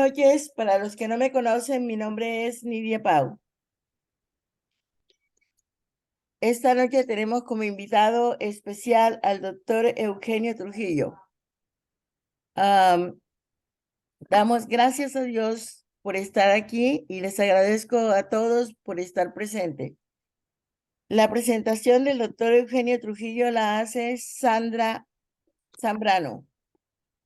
Noches, para los que no me conocen, mi nombre es Nidia Pau. Esta noche tenemos como invitado especial al doctor Eugenio Trujillo. Damos gracias a Dios por estar aquí y les agradezco a todos por estar presente. La presentación del doctor Eugenio Trujillo la hace Sandra Zambrano.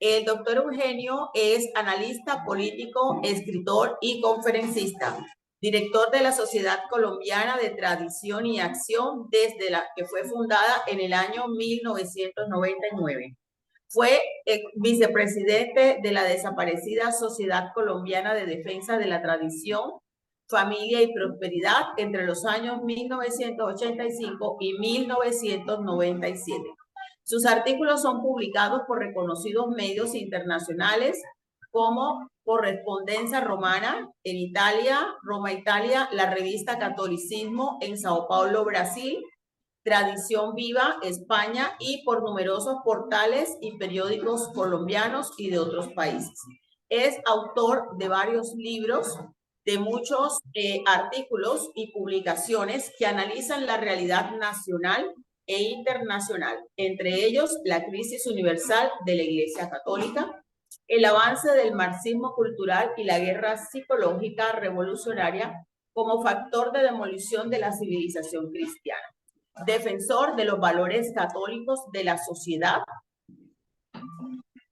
El doctor Eugenio es analista político, escritor y conferencista, director de la Sociedad Colombiana de Tradición y Acción desde la que fue fundada en el año 1999. Fue vicepresidente de la desaparecida Sociedad Colombiana de Defensa de la Tradición, Familia y Prosperidad entre los años 1985 y 1997. Sus artículos son publicados por reconocidos medios internacionales como Correspondencia Romana en Italia, Roma, Italia, la revista Catolicismo en Sao Paulo, Brasil, Tradición Viva, España, y por numerosos portales y periódicos colombianos y de otros países. Es autor de varios libros, de muchos artículos y publicaciones que analizan la realidad nacional e internacional, entre ellos la crisis universal de la Iglesia Católica, el avance del marxismo cultural y la guerra psicológica revolucionaria como factor de demolición de la civilización cristiana, defensor de los valores católicos de la sociedad,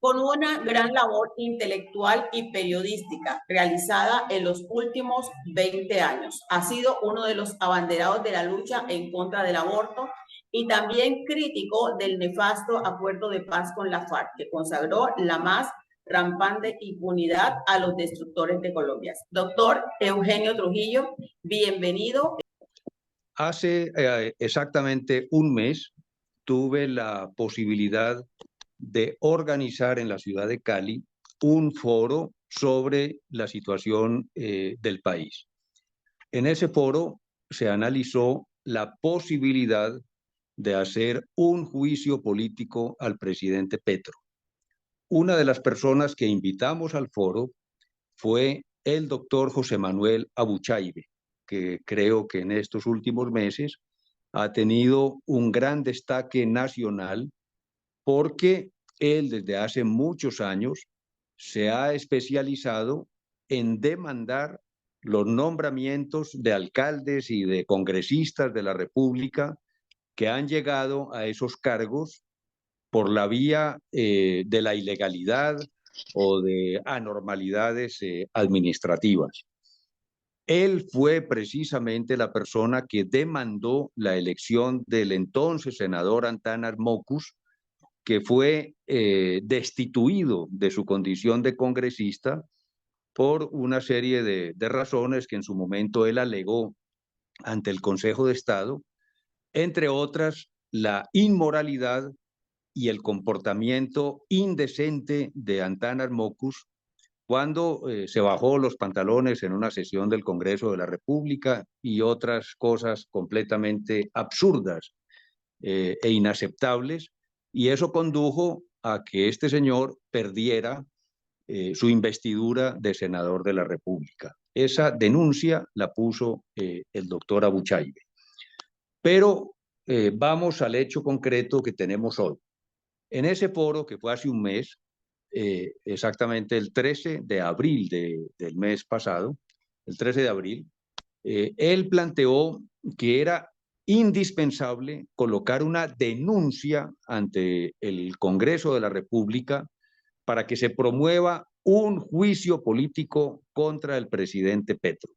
con una gran labor intelectual y periodística realizada en los últimos 20 años. Ha sido uno de los abanderados de la lucha en contra del aborto y también crítico del nefasto acuerdo de paz con la FARC, que consagró la más rampante impunidad a los destructores de Colombia. Doctor Eugenio Trujillo, bienvenido. Hace exactamente un mes tuve la posibilidad de organizar en la ciudad de Cali un foro sobre la situación del país. En ese foro se analizó la posibilidad de hacer un juicio político al presidente Petro. Una de las personas que invitamos al foro fue el doctor José Manuel Abuchaibe, que creo que en estos últimos meses ha tenido un gran destaque nacional porque él desde hace muchos años se ha especializado en demandar los nombramientos de alcaldes y de congresistas de la República que han llegado a esos cargos por la vía de la ilegalidad o de anormalidades administrativas. Él fue precisamente la persona que demandó la elección del entonces senador Antanas Mockus, que fue destituido de su condición de congresista por una serie de razones que en su momento él alegó ante el Consejo de Estado, entre otras la inmoralidad y el comportamiento indecente de Antanas Mockus cuando se bajó los pantalones en una sesión del Congreso de la República y otras cosas completamente absurdas e inaceptables, y eso condujo a que este señor perdiera su investidura de senador de la República. Esa denuncia la puso el doctor Abuchaibe. Pero vamos al hecho concreto que tenemos hoy. En ese foro, que fue hace un mes, exactamente el 13 de abril del mes pasado, el 13 de abril, él planteó que era indispensable colocar una denuncia ante el Congreso de la República para que se promueva un juicio político contra el presidente Petro.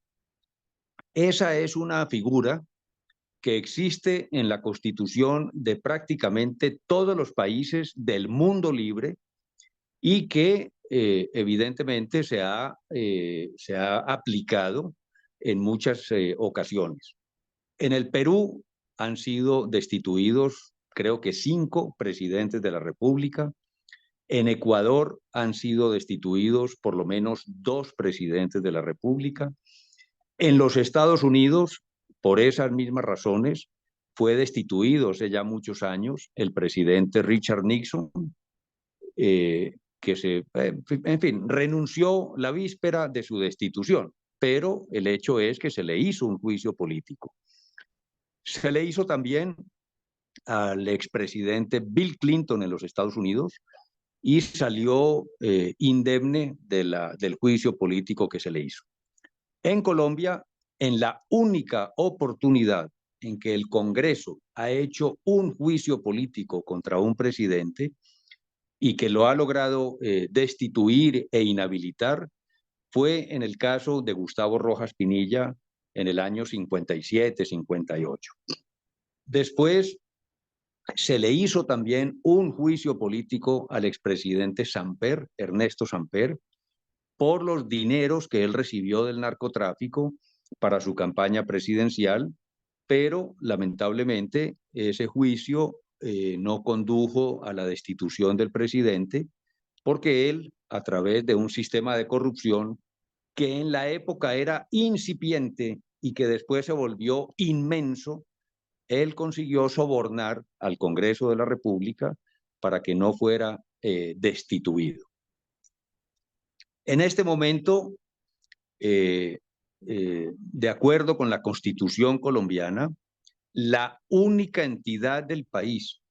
Esa es una figura que existe en la Constitución de prácticamente todos los países del mundo libre y que evidentemente se ha aplicado en muchas ocasiones. En el Perú han sido destituidos, creo que 5 presidentes de la República. En Ecuador han sido destituidos por lo menos 2 presidentes de la República. En los Estados Unidos, por esas mismas razones, fue destituido hace ya muchos años el presidente Richard Nixon, que en fin, renunció la víspera de su destitución, pero el hecho es que se le hizo un juicio político. Se le hizo también al expresidente Bill Clinton en los Estados Unidos y salió indemne del juicio político que se le hizo. En Colombia, en la única oportunidad en que el Congreso ha hecho un juicio político contra un presidente y que lo ha logrado destituir e inhabilitar, fue en el caso de Gustavo Rojas Pinilla en el año 57-58. Después se le hizo también un juicio político al expresidente Samper, Ernesto Samper, por los dineros que él recibió del narcotráfico para su campaña presidencial, pero lamentablemente ese juicio no condujo a la destitución del presidente, porque él, a través de un sistema de corrupción que en la época era incipiente y que después se volvió inmenso, él consiguió sobornar al Congreso de la República para que no fuera destituido. En este momento, de acuerdo con la Constitución colombiana, la única entidad del país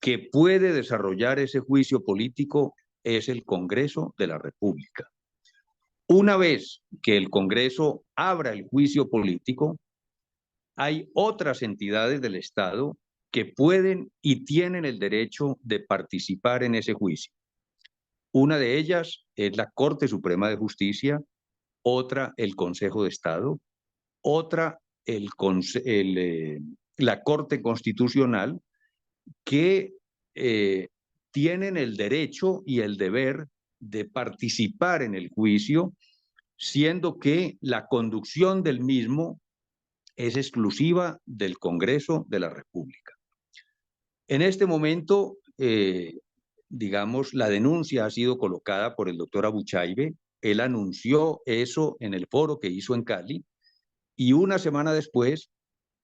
que puede desarrollar ese juicio político es el Congreso de la República. Una vez que el Congreso abra el juicio político, hay otras entidades del Estado que pueden y tienen el derecho de participar en ese juicio. Una de ellas es la Corte Suprema de Justicia, otra el Consejo de Estado, otra la Corte Constitucional, que tienen el derecho y el deber de participar en el juicio, siendo que la conducción del mismo es exclusiva del Congreso de la República. En este momento, digamos, la denuncia ha sido colocada por el doctor Abuchaibe. Él anunció eso en el foro que hizo en Cali y una semana después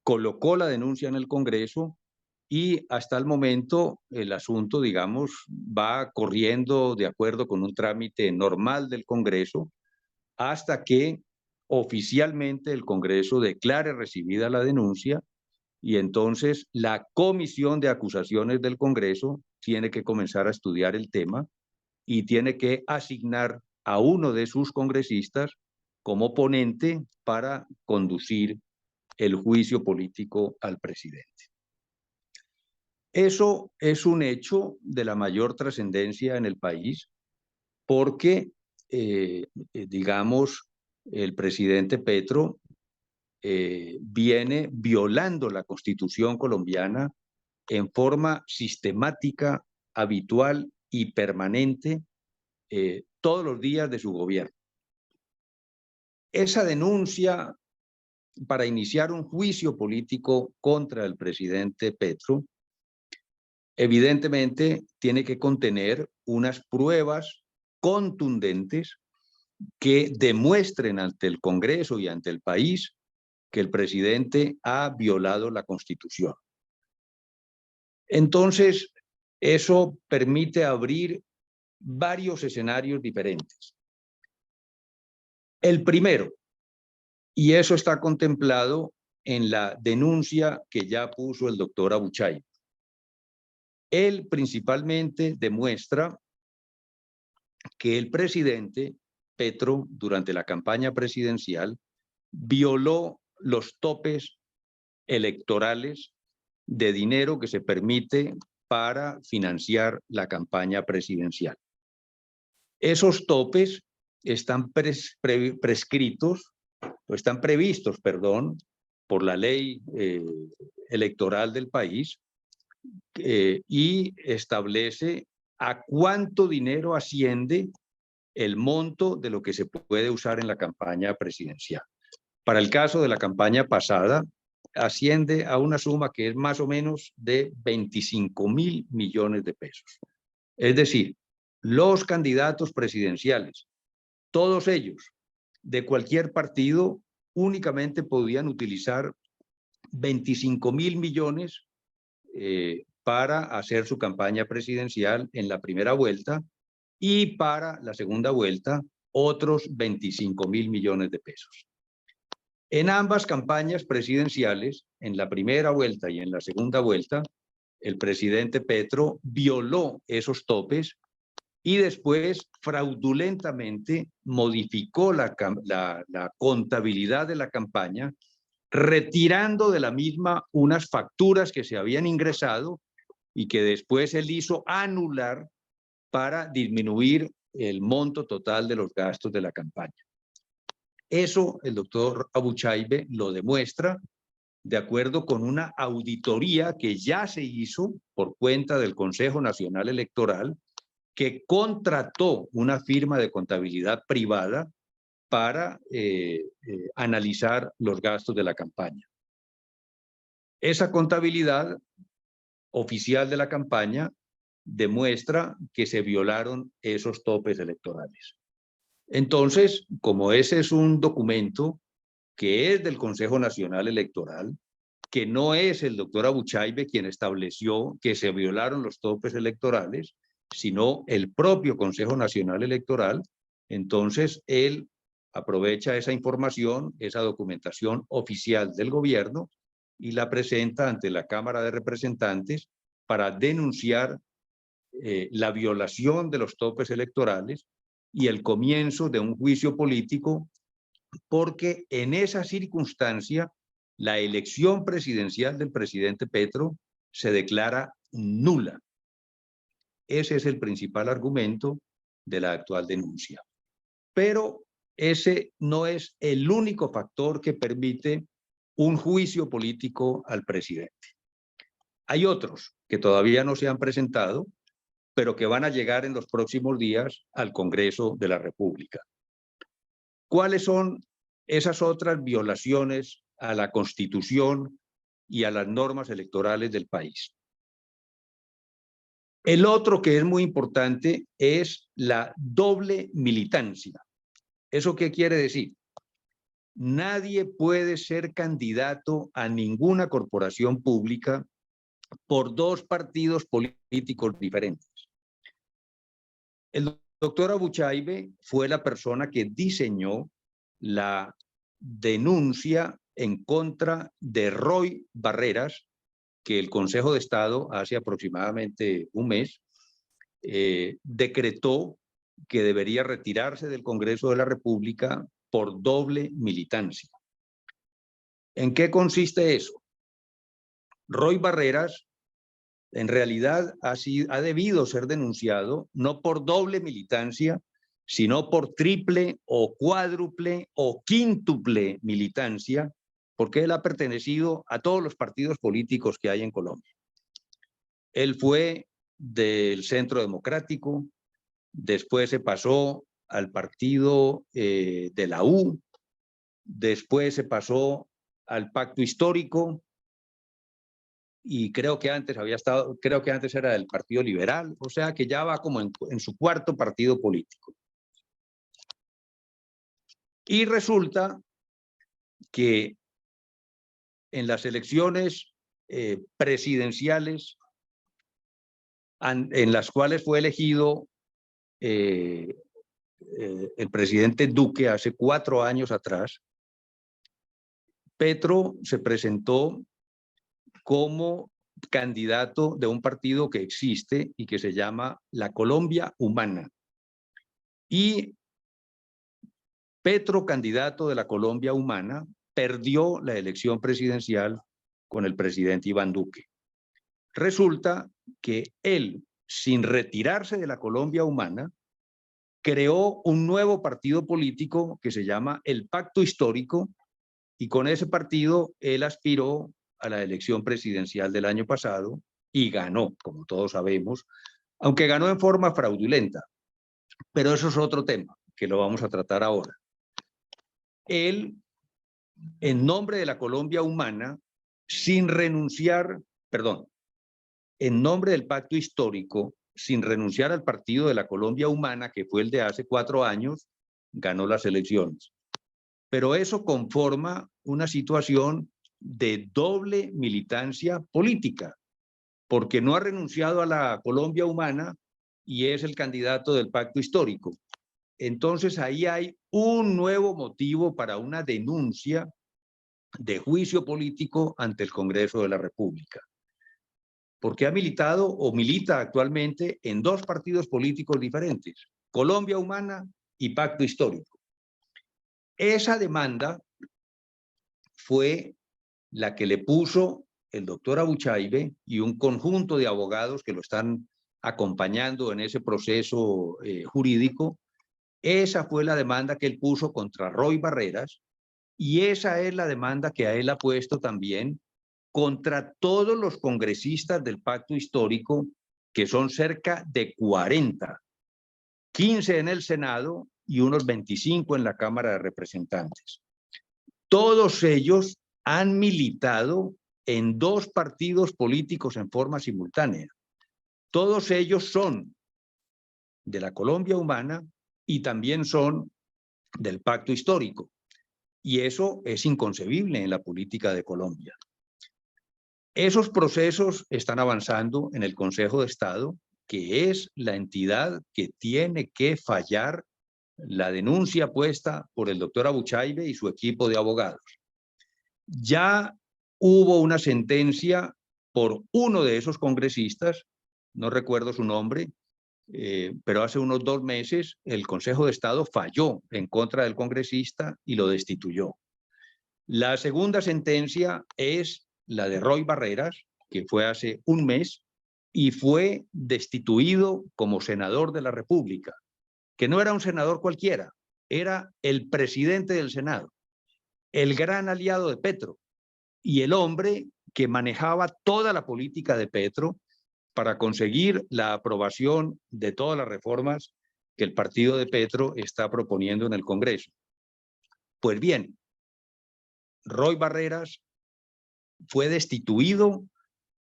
colocó la denuncia en el Congreso y hasta el momento el asunto, digamos, va corriendo de acuerdo con un trámite normal del Congreso hasta que oficialmente el Congreso declare recibida la denuncia y entonces la Comisión de Acusaciones del Congreso tiene que comenzar a estudiar el tema y tiene que asignar a uno de sus congresistas como ponente para conducir el juicio político al presidente. Eso es un hecho de la mayor trascendencia en el país porque, digamos, el presidente Petro viene violando la Constitución colombiana en forma sistemática, habitual y permanente todos los días de su gobierno. Esa denuncia para iniciar un juicio político contra el presidente Petro evidentemente tiene que contener unas pruebas contundentes que demuestren ante el Congreso y ante el país que el presidente ha violado la Constitución. Entonces, eso permite abrir varios escenarios diferentes. El primero, y eso está contemplado en la denuncia que ya puso el doctor Abuchaibe. Él principalmente demuestra que el presidente Petro, durante la campaña presidencial, violó los topes electorales de dinero que se permite para financiar la campaña presidencial. Esos topes están prescritos, o están previstos, perdón, por la ley electoral del país y establece a cuánto dinero asciende el monto de lo que se puede usar en la campaña presidencial. Para el caso de la campaña pasada, asciende a una suma que es más o menos de 25.000 millones de pesos. Es decir, los candidatos presidenciales, todos ellos, de cualquier partido, únicamente podían utilizar 25.000 millones para hacer su campaña presidencial en la primera vuelta y para la segunda vuelta otros 25.000 millones de pesos. En ambas campañas presidenciales, en la primera vuelta y en la segunda vuelta, el presidente Petro violó esos topes y después fraudulentamente modificó la contabilidad de la campaña, retirando de la misma unas facturas que se habían ingresado y que después él hizo anular para disminuir el monto total de los gastos de la campaña. Eso el doctor Abuchaibe lo demuestra de acuerdo con una auditoría que ya se hizo por cuenta del Consejo Nacional Electoral, que contrató una firma de contabilidad privada para analizar los gastos de la campaña. Esa contabilidad oficial de la campaña demuestra que se violaron esos topes electorales. Entonces, como ese es un documento que es del Consejo Nacional Electoral, que no es el doctor Abuchaibe quien estableció que se violaron los topes electorales, sino el propio Consejo Nacional Electoral, entonces él aprovecha esa información, esa documentación oficial del gobierno y la presenta ante la Cámara de Representantes para denunciar la violación de los topes electorales y el comienzo de un juicio político, porque en esa circunstancia la elección presidencial del presidente Petro se declara nula. Ese es el principal argumento de la actual denuncia. Pero ese no es el único factor que permite un juicio político al presidente. Hay otros que todavía no se han presentado, pero que van a llegar en los próximos días al Congreso de la República. ¿Cuáles son esas otras violaciones a la Constitución y a las normas electorales del país? El otro que es muy importante es la doble militancia. ¿Eso qué quiere decir? Nadie puede ser candidato a ninguna corporación pública por dos partidos políticos diferentes. El doctor Abuchaibe fue la persona que diseñó la denuncia en contra de Roy Barreras, que el Consejo de Estado hace aproximadamente un mes decretó que debería retirarse del Congreso de la República por doble militancia. ¿En qué consiste eso? Roy Barreras en realidad ha debido ser denunciado no por doble militancia, sino por triple o cuádruple o quíntuple militancia, porque él ha pertenecido a todos los partidos políticos que hay en Colombia. Él fue del Centro Democrático, después se pasó al partido de la U, después se pasó al Pacto Histórico, y creo que antes era del Partido Liberal, o sea que ya va como en su cuarto partido político. Y resulta que en las elecciones presidenciales en las cuales fue elegido el presidente Duque hace 4 años atrás, Petro se presentó como candidato de un partido que existe y que se llama La Colombia Humana. Y Petro, candidato de la Colombia Humana, perdió la elección presidencial con el presidente Iván Duque. Resulta que él, sin retirarse de la Colombia Humana, creó un nuevo partido político que se llama el Pacto Histórico, y con ese partido él aspiró a la elección presidencial del año pasado y ganó, como todos sabemos, aunque ganó en forma fraudulenta. Pero eso es otro tema que lo vamos a tratar ahora. Él, en nombre de la Colombia Humana, sin renunciar, en nombre del Pacto Histórico, sin renunciar al partido de la Colombia Humana, que fue el de hace 4 años, ganó las elecciones. Pero eso conforma una situación de doble militancia política, porque no ha renunciado a la Colombia Humana y es el candidato del pacto histórico. Entonces ahí hay un nuevo motivo para una denuncia de juicio político ante el Congreso de la República, porque ha militado o milita actualmente en dos partidos políticos diferentes, Colombia Humana y Pacto Histórico. Esa demanda fue la que le puso el doctor Abuchaibe y un conjunto de abogados que lo están acompañando en ese proceso jurídico. Esa fue la demanda que él puso contra Roy Barreras y esa es la demanda que a él ha puesto también contra todos los congresistas del pacto histórico, que son cerca de 40, 15 en el Senado y unos 25 en la Cámara de Representantes. Todos ellos han militado en dos partidos políticos en forma simultánea. Todos ellos son de la Colombia Humana y también son del pacto histórico. Y eso es inconcebible en la política de Colombia. Esos procesos están avanzando en el Consejo de Estado, que es la entidad que tiene que fallar la denuncia puesta por el doctor Abuchaibe y su equipo de abogados. Ya hubo una sentencia por uno de esos congresistas, no recuerdo su nombre, pero hace unos 2 meses el Consejo de Estado falló en contra del congresista y lo destituyó. La segunda sentencia es la de Roy Barreras, que fue hace 1 mes y fue destituido como senador de la República, que no era un senador cualquiera, era el presidente del Senado, el gran aliado de Petro y el hombre que manejaba toda la política de Petro para conseguir la aprobación de todas las reformas que el partido de Petro está proponiendo en el Congreso. Pues bien, Roy Barreras fue destituido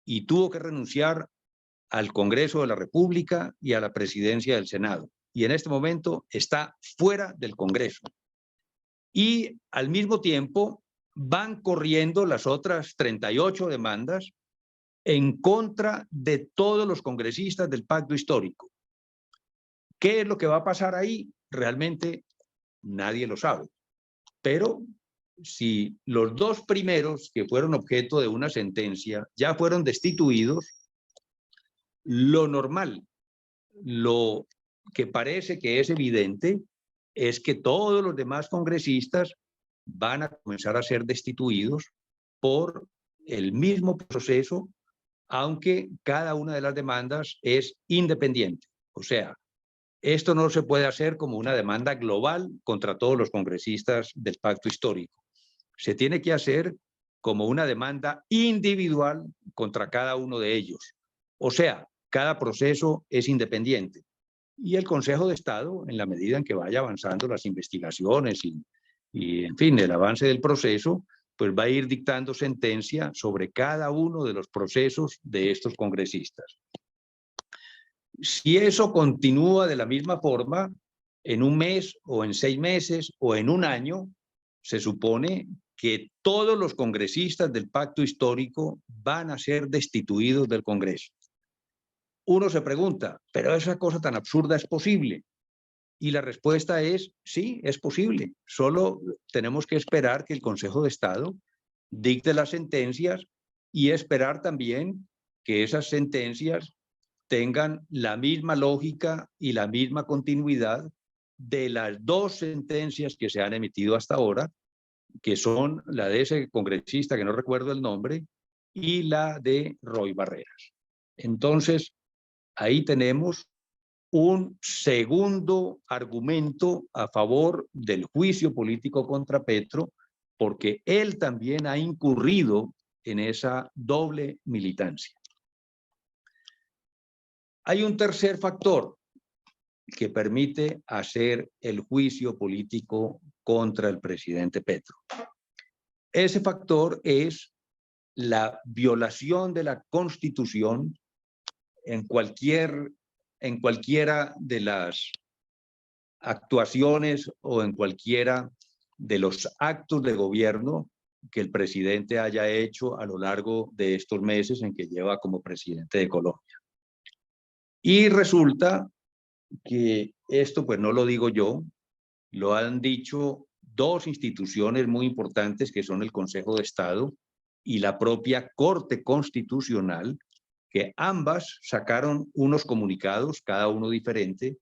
y tuvo que renunciar al Congreso de la República y a la presidencia del Senado. Y en este momento está fuera del Congreso. Y al mismo tiempo van corriendo las otras 38 demandas en contra de todos los congresistas del pacto histórico. ¿Qué es lo que va a pasar ahí? Realmente nadie lo sabe. Pero si los 2 primeros que fueron objeto de una sentencia ya fueron destituidos, lo normal, lo que parece que es evidente, es que todos los demás congresistas van a comenzar a ser destituidos por el mismo proceso, aunque cada una de las demandas es independiente. O sea, esto no se puede hacer como una demanda global contra todos los congresistas del pacto histórico. Se tiene que hacer como una demanda individual contra cada uno de ellos. O sea, cada proceso es independiente. Y el Consejo de Estado, en la medida en que vaya avanzando las investigaciones y en fin, el avance del proceso, pues va a ir dictando sentencia sobre cada uno de los procesos de estos congresistas. Si eso continúa de la misma forma, en 1 mes o en 6 meses o en 1 año, se supone que todos los congresistas del pacto histórico van a ser destituidos del Congreso. Uno se pregunta, ¿pero esa cosa tan absurda es posible? Y la respuesta es, sí, es posible. Solo tenemos que esperar que el Consejo de Estado dicte las sentencias y esperar también que esas sentencias tengan la misma lógica y la misma continuidad de las 2 sentencias que se han emitido hasta ahora, que son la de ese congresista que no recuerdo el nombre y la de Roy Barreras. Entonces, ahí tenemos un segundo argumento a favor del juicio político contra Petro, porque él también ha incurrido en esa doble militancia. Hay un tercer factor que permite hacer el juicio político contra el presidente Petro. Ese factor es la violación de la Constitución en cualquiera de las actuaciones o en cualquiera de los actos de gobierno que el presidente haya hecho a lo largo de estos meses en que lleva como presidente de Colombia. Y resulta que esto pues no lo digo yo, lo han dicho dos instituciones muy importantes que son el Consejo de Estado y la propia Corte Constitucional, que ambas sacaron unos comunicados, cada uno diferente,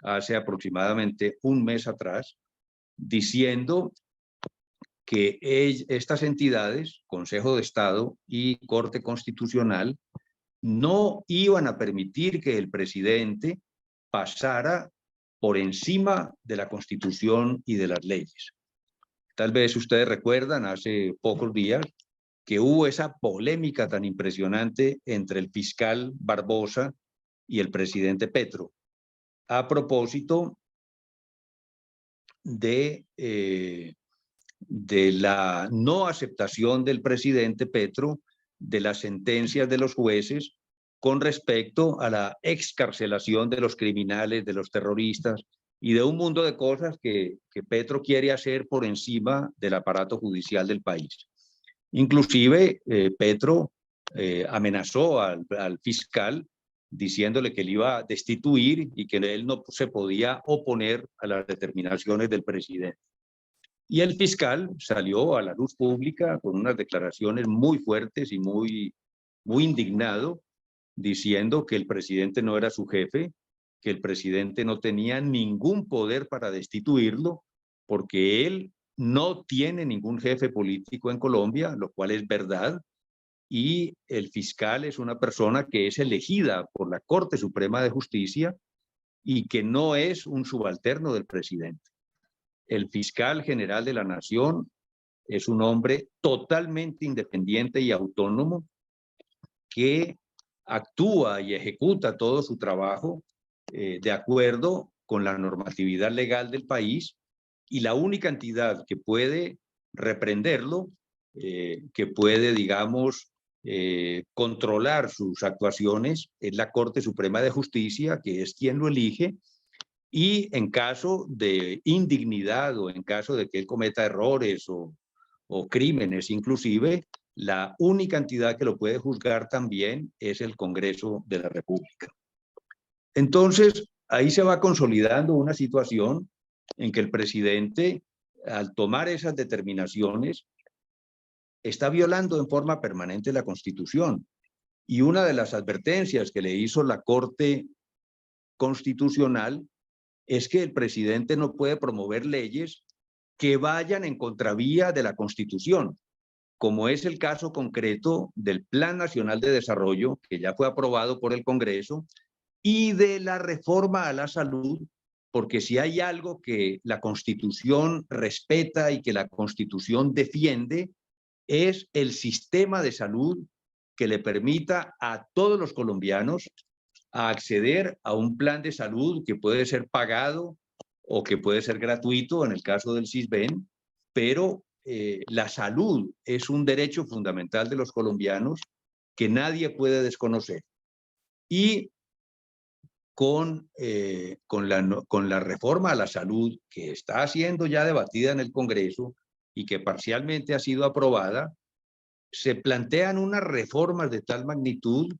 hace aproximadamente un mes atrás, diciendo que estas entidades, Consejo de Estado y Corte Constitucional, no iban a permitir que el presidente pasara por encima de la Constitución y de las leyes. Tal vez ustedes recuerdan hace pocos días que hubo esa polémica tan impresionante entre el fiscal Barbosa y el presidente Petro, a propósito de la no aceptación del presidente Petro de las sentencias de los jueces con respecto a la excarcelación de los criminales, de los terroristas y de un mundo de cosas que Petro quiere hacer por encima del aparato judicial del país. Inclusive Petro amenazó al fiscal diciéndole que le iba a destituir y que él no se podía oponer a las determinaciones del presidente. Y el fiscal salió a la luz pública con unas declaraciones muy fuertes y muy indignado, diciendo que el presidente no era su jefe, que el presidente no tenía ningún poder para destituirlo, porque él no tiene ningún jefe político en Colombia, lo cual es verdad, y el fiscal es una persona que es elegida por la Corte Suprema de Justicia y que no es un subalterno del presidente. El fiscal general de la Nación es un hombre totalmente independiente y autónomo que actúa y ejecuta todo su trabajo de acuerdo con la normatividad legal del país, y la única entidad que puede reprenderlo, que puede, digamos, controlar sus actuaciones es la Corte Suprema de Justicia, que es quien lo elige, y en caso de indignidad o en caso de que él cometa errores o crímenes inclusive, la única entidad que lo puede juzgar también es el Congreso de la República. Entonces, ahí se va consolidando una situación en que el presidente, al tomar esas determinaciones, está violando en forma permanente la Constitución. Y una de las advertencias que le hizo la Corte Constitucional es que el presidente no puede promover leyes que vayan en contravía de la Constitución, como es el caso concreto del Plan Nacional de Desarrollo, que ya fue aprobado por el Congreso, y de la reforma a la salud, porque si hay algo que la Constitución respeta y que la Constitución defiende, es el sistema de salud que le permita a todos los colombianos a acceder a un plan de salud que puede ser pagado o que puede ser gratuito en el caso del Sisbén, pero la salud es un derecho fundamental de los colombianos que nadie puede desconocer. Y con la reforma a la salud que está siendo ya debatida en el Congreso y que parcialmente ha sido aprobada, se plantean unas reformas de tal magnitud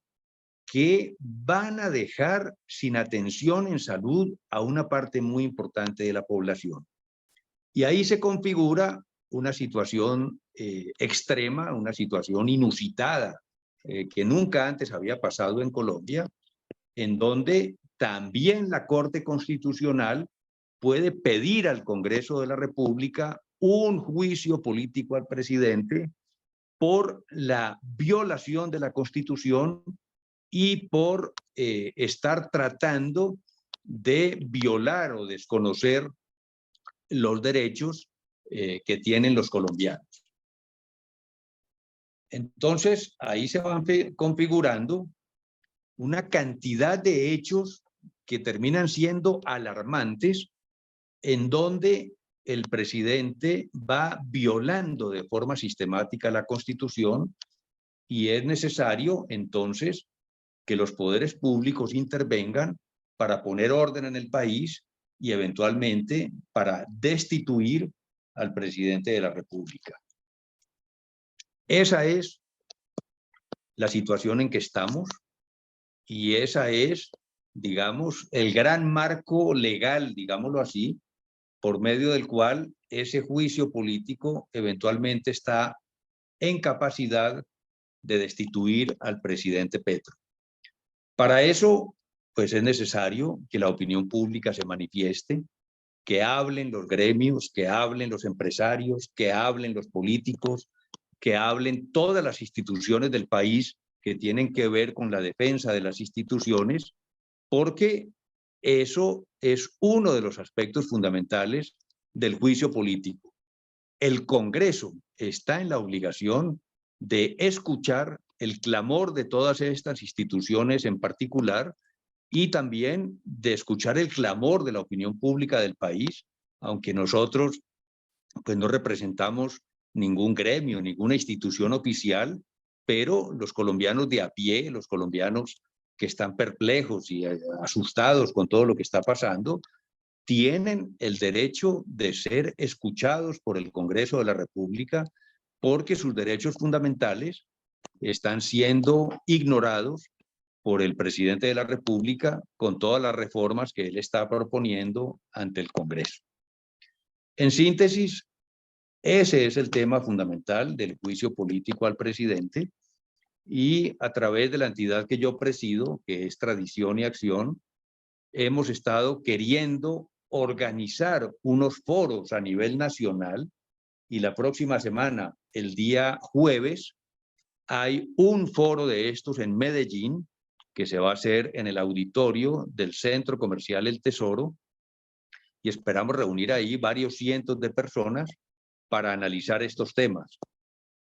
que van a dejar sin atención en salud a una parte muy importante de la población. Y ahí se configura una situación extrema, una situación inusitada, que nunca antes había pasado en Colombia, en donde también la Corte Constitucional puede pedir al Congreso de la República un juicio político al presidente por la violación de la Constitución y por estar tratando de violar o desconocer los derechos que tienen los colombianos. Entonces, ahí se van configurando una cantidad de hechos que terminan siendo alarmantes, en donde el presidente va violando de forma sistemática la Constitución, y es necesario entonces que los poderes públicos intervengan para poner orden en el país y eventualmente para destituir al presidente de la República. Esa es la situación en que estamos y esa es digamos, el gran marco legal, digámoslo así, por medio del cual ese juicio político eventualmente está en capacidad de destituir al presidente Petro. Para eso, pues es necesario que la opinión pública se manifieste, que hablen los gremios, que hablen los empresarios, que hablen los políticos, que hablen todas las instituciones del país que tienen que ver con la defensa de las instituciones, porque eso es uno de los aspectos fundamentales del juicio político. El Congreso está en la obligación de escuchar el clamor de todas estas instituciones en particular y también de escuchar el clamor de la opinión pública del país, aunque nosotros pues no representamos ningún gremio, ninguna institución oficial, pero los colombianos de a pie, los colombianos que están perplejos y asustados con todo lo que está pasando, tienen el derecho de ser escuchados por el Congreso de la República porque sus derechos fundamentales están siendo ignorados por el presidente de la República con todas las reformas que él está proponiendo ante el Congreso. En síntesis, ese es el tema fundamental del juicio político al presidente y a través de la entidad que yo presido, que es Tradición y Acción, hemos estado queriendo organizar unos foros a nivel nacional y la próxima semana, el día jueves, hay un foro de estos en Medellín que se va a hacer en el auditorio del Centro Comercial El Tesoro y esperamos reunir ahí varios cientos de personas para analizar estos temas.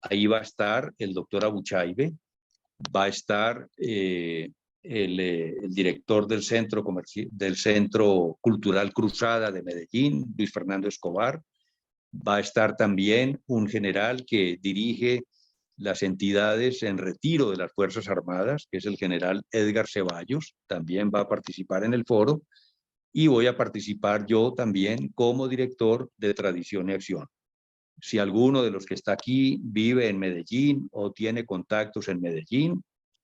Ahí va a estar el doctor Abuchaibe, va a estar el director del Centro Cultural Cruzada de Medellín, Luis Fernando Escobar, va a estar también un general que dirige las entidades en retiro de las Fuerzas Armadas, que es el general Edgar Ceballos, también va a participar en el foro, y voy a participar yo también como director de Tradición y Acción. Si alguno de los que está aquí vive en Medellín o tiene contactos en Medellín,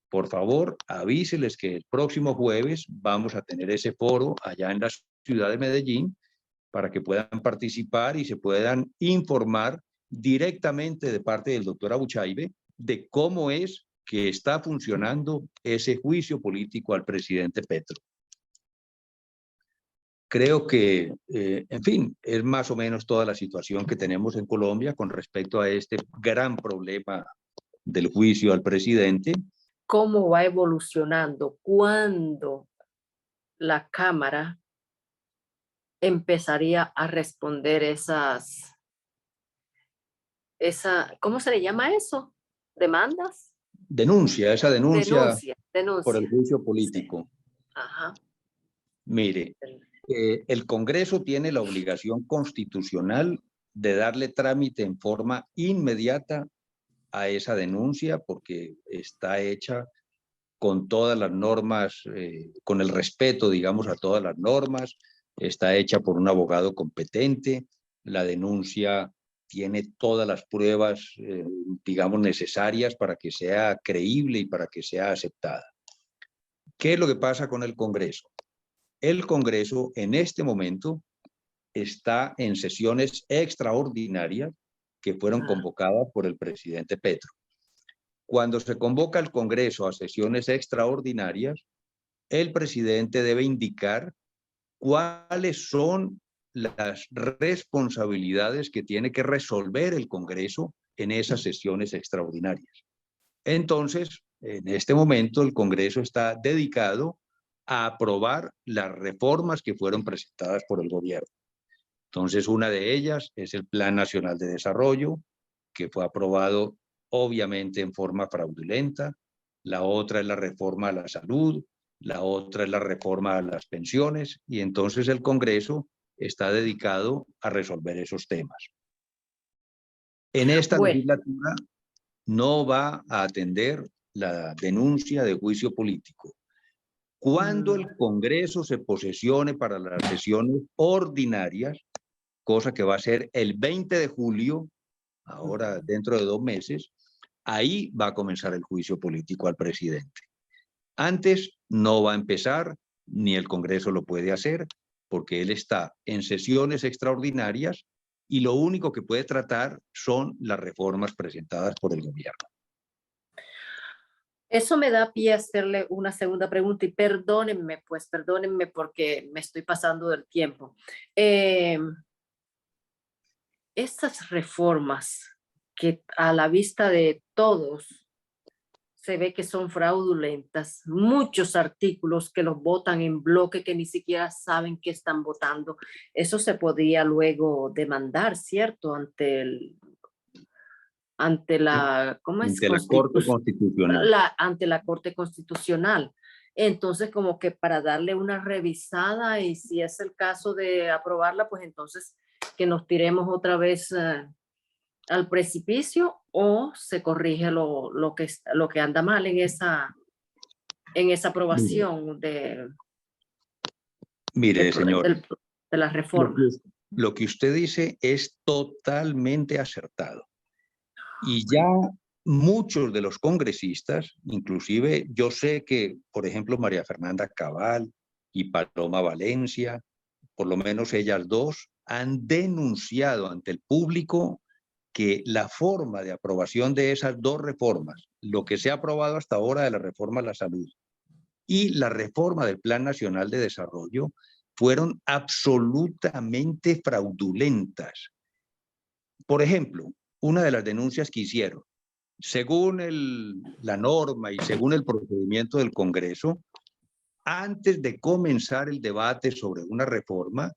por favor, avíseles que el próximo jueves vamos a tener ese foro allá en la ciudad de Medellín para que puedan participar y se puedan informar directamente de parte del doctor Abuchaibe de cómo es que está funcionando ese juicio político al presidente Petro. Creo que, en fin, es más o menos toda la situación que tenemos en Colombia con respecto a este gran problema del juicio al presidente. ¿Cómo va evolucionando? ¿Cuándo la Cámara empezaría a responder ¿cómo se le llama eso? ¿Demandas? Esa denuncia por el Denuncia. juicio político. Sí. Ajá. Mire, el Congreso tiene la obligación constitucional de darle trámite en forma inmediata a esa denuncia porque está hecha con todas las normas, con el respeto, digamos, a todas las normas, está hecha por un abogado competente, la denuncia tiene todas las pruebas, digamos, necesarias para que sea creíble y para que sea aceptada. ¿Qué es lo que pasa con el Congreso? El Congreso en este momento está en sesiones extraordinarias que fueron convocadas por el presidente Petro. Cuando se convoca el Congreso a sesiones extraordinarias, el presidente debe indicar cuáles son las responsabilidades que tiene que resolver el Congreso en esas sesiones extraordinarias. Entonces, en este momento, el Congreso está dedicado a aprobar las reformas que fueron presentadas por el gobierno. Entonces, una de ellas es el Plan Nacional de Desarrollo, que fue aprobado obviamente en forma fraudulenta. La otra es la reforma a la salud, la otra es la reforma a las pensiones, y entonces el Congreso está dedicado a resolver esos temas. En esta legislatura no va a atender la denuncia de juicio político. Cuando el Congreso se posesione para las sesiones ordinarias, cosa que va a ser el 20 de julio, ahora dentro de 2 meses, ahí va a comenzar el juicio político al presidente. Antes no va a empezar ni el Congreso lo puede hacer, porque él está en sesiones extraordinarias y lo único que puede tratar son las reformas presentadas por el gobierno. Eso me da pie a hacerle una segunda pregunta y perdónenme, pues perdónenme porque me estoy pasando del tiempo. Estas reformas que a la vista de todos se ve que son fraudulentas, muchos artículos que los votan en bloque que ni siquiera saben qué están votando, eso se podría luego demandar, ¿cierto? Ante la, ¿cómo es? Ante la Corte Constitucional. Ante la Corte Constitucional. Entonces, como que para darle una revisada y si es el caso de aprobarla, pues entonces que nos tiremos otra vez al precipicio o se corrige lo que anda mal en esa aprobación Mire, señor, de la reforma. lo que usted dice es totalmente acertado. Y ya muchos de los congresistas, inclusive yo sé que, por ejemplo, María Fernanda Cabal y Paloma Valencia, por lo menos ellas dos, han denunciado ante el público que la forma de aprobación de esas dos reformas, lo que se ha aprobado hasta ahora de la reforma a la salud y la reforma del Plan Nacional de Desarrollo, fueron absolutamente fraudulentas. Por ejemplo, una de las denuncias que hicieron, según la norma y según el procedimiento del Congreso, antes de comenzar el debate sobre una reforma,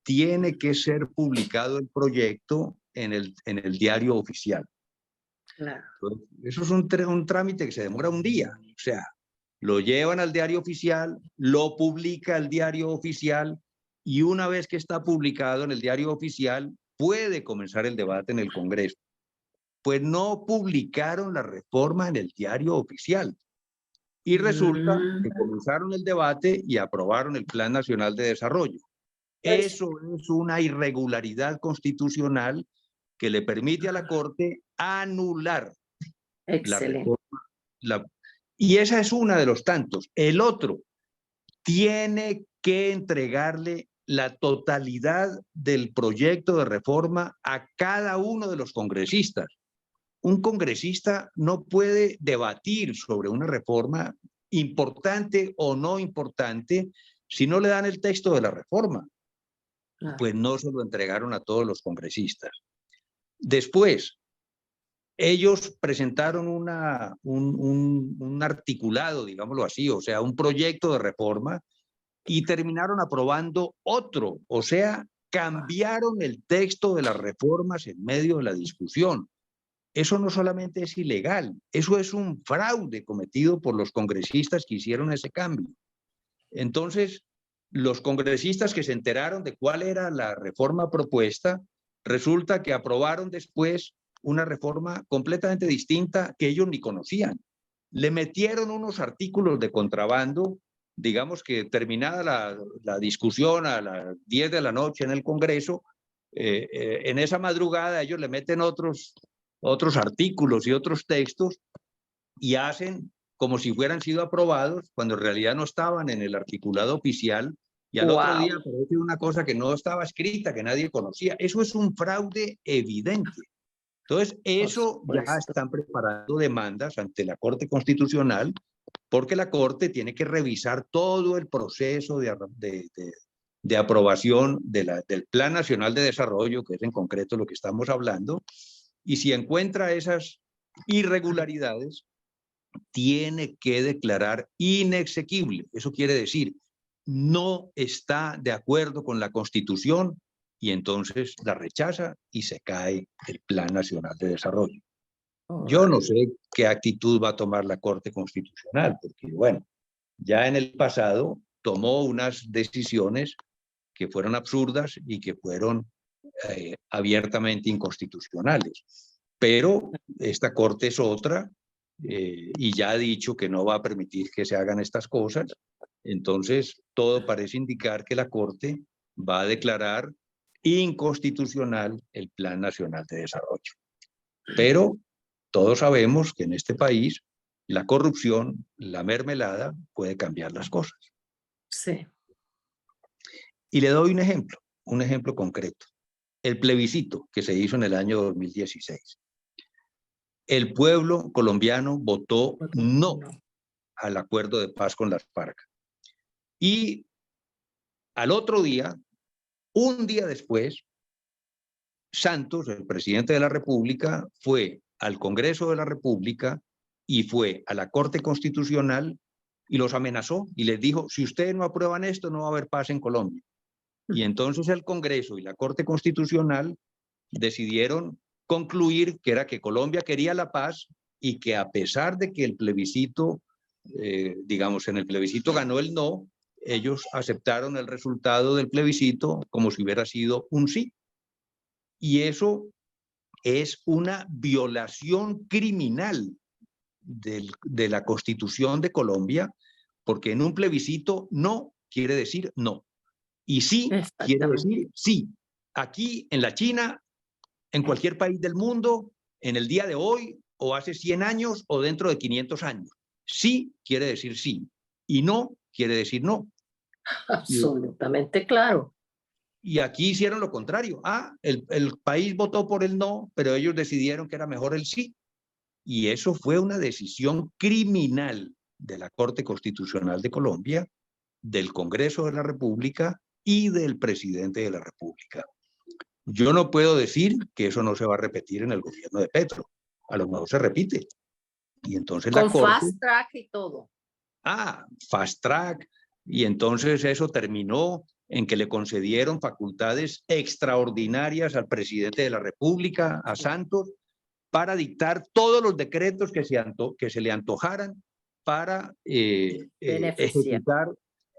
tiene que ser publicado el proyecto en el diario oficial. Claro. Entonces, eso es un trámite que se demora un día. O sea, lo llevan al diario oficial, lo publica el diario oficial y una vez que está publicado en el diario oficial, puede comenzar el debate en el Congreso. Pues no publicaron la reforma en el diario oficial. Y resulta que comenzaron el debate y aprobaron el Plan Nacional de Desarrollo. Eso es una irregularidad constitucional que le permite a la Corte anular la reforma. Y esa es una de los tantos. El otro tiene que entregarle la totalidad del proyecto de reforma a cada uno de los congresistas. Un congresista no puede debatir sobre una reforma importante o no importante si no le dan el texto de la reforma. Pues no se lo entregaron a todos los congresistas. Después, ellos presentaron un articulado, digámoslo así, o sea, un proyecto de reforma y terminaron aprobando otro, o sea, cambiaron el texto de las reformas en medio de la discusión. Eso no solamente es ilegal, eso es un fraude cometido por los congresistas que hicieron ese cambio. Entonces, los congresistas que se enteraron de cuál era la reforma propuesta, resulta que aprobaron después una reforma completamente distinta que ellos ni conocían. Le metieron unos artículos de contrabando, digamos que terminada la discusión a las 10 de la noche en el Congreso, en esa madrugada ellos le meten otros artículos y otros textos y hacen como si hubieran sido aprobados cuando en realidad no estaban en el articulado oficial y al otro día aparece una cosa que no estaba escrita, que nadie conocía. Eso es un fraude evidente. Entonces, eso ya están preparando demandas ante la Corte Constitucional porque la Corte tiene que revisar todo el proceso de aprobación del Plan Nacional de Desarrollo, que es en concreto lo que estamos hablando, y si encuentra esas irregularidades, tiene que declarar inexequible. Eso quiere decir, no está de acuerdo con la Constitución y entonces la rechaza y se cae el Plan Nacional de Desarrollo. Yo no sé qué actitud va a tomar la Corte Constitucional, porque bueno, ya en el pasado tomó unas decisiones que fueron absurdas y que fueron abiertamente inconstitucionales. Pero esta Corte es otra y ya ha dicho que no va a permitir que se hagan estas cosas. Entonces, todo parece indicar que la Corte va a declarar inconstitucional el Plan Nacional de Desarrollo. Pero todos sabemos que en este país la corrupción, la mermelada, puede cambiar las cosas. Sí. Y le doy un ejemplo concreto. El plebiscito que se hizo en el año 2016. El pueblo colombiano votó no al acuerdo de paz con las FARC. Y al otro día, un día después, Santos, el presidente de la República, fue al Congreso de la República y fue a la Corte Constitucional y los amenazó y les dijo, si ustedes no aprueban esto, no va a haber paz en Colombia. Y entonces el Congreso y la Corte Constitucional decidieron concluir que era que Colombia quería la paz y que a pesar de que el plebiscito, digamos, en el plebiscito ganó el no, ellos aceptaron el resultado del plebiscito como si hubiera sido un sí. Y eso es una violación criminal de la Constitución de Colombia, porque en un plebiscito no quiere decir no. Y sí quiere decir sí. Aquí en la China, en cualquier país del mundo, en el día de hoy, o hace 100 años, o dentro de 500 años. Sí quiere decir sí. Y no quiere decir no. Absolutamente claro. Y aquí hicieron lo contrario. El país votó por el no, pero ellos decidieron que era mejor el sí. Y eso fue una decisión criminal de la Corte Constitucional de Colombia, del Congreso de la República y del presidente de la República. Yo no puedo decir que eso no se va a repetir en el gobierno de Petro. A lo mejor se repite. Y entonces la Corte... Con fast track y todo. Fast track. Y entonces eso terminó en que le concedieron facultades extraordinarias al presidente de la República, a Santos, para dictar todos los decretos que se le antojaran para ejecutar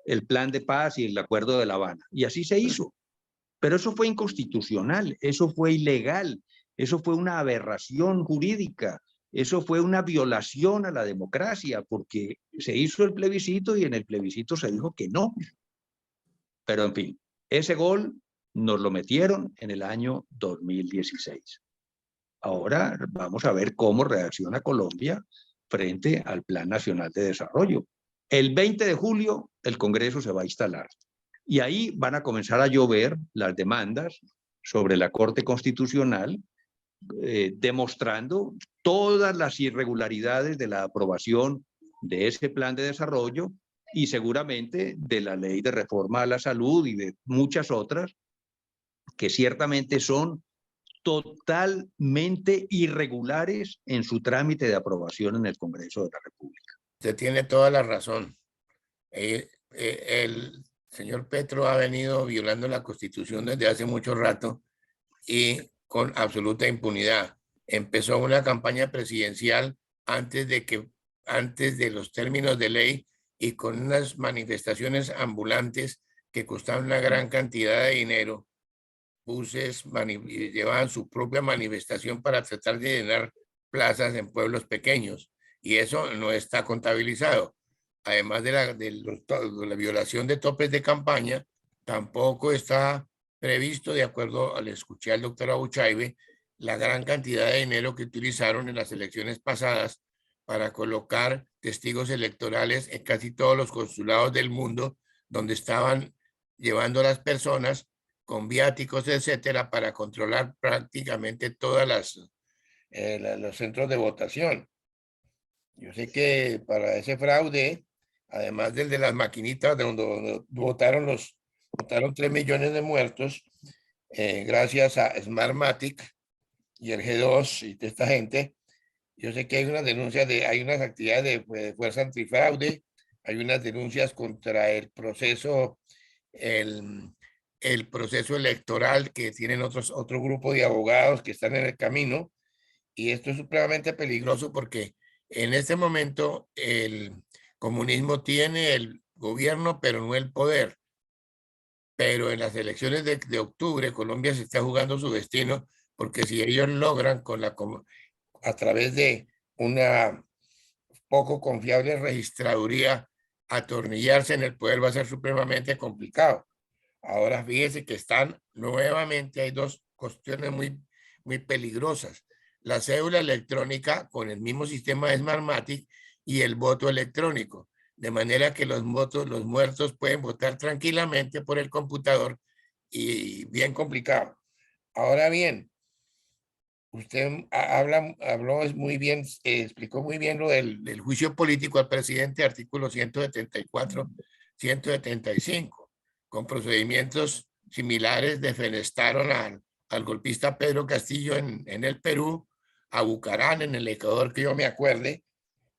el plan de paz y el acuerdo de La Habana. Y así se hizo. Pero eso fue inconstitucional, eso fue ilegal, eso fue una aberración jurídica, eso fue una violación a la democracia, porque se hizo el plebiscito y en el plebiscito se dijo que no. Pero en fin, ese gol nos lo metieron en el año 2016. Ahora vamos a ver cómo reacciona Colombia frente al Plan Nacional de Desarrollo. El 20 de julio el Congreso se va a instalar y ahí van a comenzar a llover las demandas sobre la Corte Constitucional, demostrando todas las irregularidades de la aprobación de ese plan de desarrollo y seguramente de la ley de reforma a la salud y de muchas otras que ciertamente son totalmente irregulares en su trámite de aprobación en el Congreso de la República. Usted tiene toda la razón. El señor Petro ha venido violando la Constitución desde hace mucho rato y con absoluta impunidad. Empezó una campaña presidencial antes de los términos de ley y con unas manifestaciones ambulantes que costaban una gran cantidad de dinero. Buses llevaban su propia manifestación para tratar de llenar plazas en pueblos pequeños y eso no está contabilizado. Además de la violación de topes de campaña, tampoco está previsto, de acuerdo al escuché al doctor Abuchaibe, la gran cantidad de dinero que utilizaron en las elecciones pasadas para colocar testigos electorales en casi todos los consulados del mundo donde estaban llevando a las personas con viáticos, etcétera, para controlar prácticamente todas los centros de votación. Yo sé que para ese fraude, además del de las maquinitas donde votaron 3 millones de muertos, gracias a Smartmatic y el G2 y de esta gente, yo sé que hay unas denuncias hay unas actividades de fuerza antifraude, hay unas denuncias contra el proceso, el proceso electoral que tienen otro grupo de abogados que están en el camino, y esto es supremamente peligroso porque en este momento el comunismo tiene el gobierno pero no el poder, pero en las elecciones de octubre Colombia se está jugando su destino porque si ellos logran a través de una poco confiable registraduría atornillarse en el poder va a ser supremamente complicado. Ahora fíjese que nuevamente hay dos cuestiones muy peligrosas. La cédula electrónica con el mismo sistema de Smartmatic y el voto electrónico. de manera que los muertos pueden votar tranquilamente por el computador y bien complicado. Ahora bien, usted habló muy bien, explicó muy bien lo del juicio político al presidente, artículo 174, 175, con procedimientos similares defenestraron al golpista Pedro Castillo en el Perú, a Bucarán en el Ecuador, que yo me acuerde,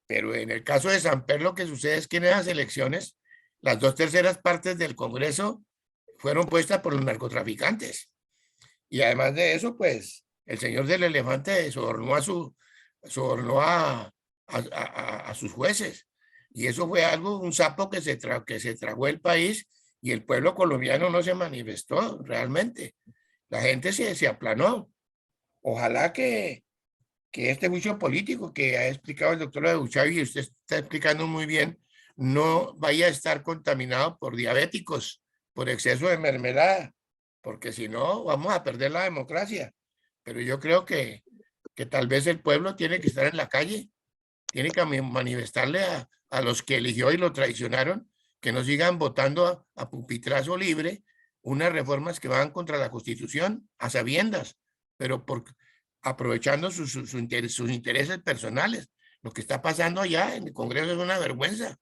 pero en el caso de Samper lo que sucede es que en esas elecciones las 2/3 partes del Congreso fueron puestas por los narcotraficantes. Y además de eso, pues, el señor del elefante sobornó a sus jueces. Y eso fue algo, un sapo que se tragó el país, y el pueblo colombiano no se manifestó realmente. La gente se aplanó. Ojalá que este juicio político que ha explicado el doctor Abuchavi, y usted está explicando muy bien, no vaya a estar contaminado por diabéticos, por exceso de mermelada, porque si no, vamos a perder la democracia. Pero yo creo que tal vez el pueblo tiene que estar en la calle, tiene que manifestarle a los que eligió y lo traicionaron, que no sigan votando a pupitrazo libre unas reformas que van contra la Constitución, a sabiendas, pero aprovechando sus intereses personales. Lo que está pasando allá en el Congreso es una vergüenza.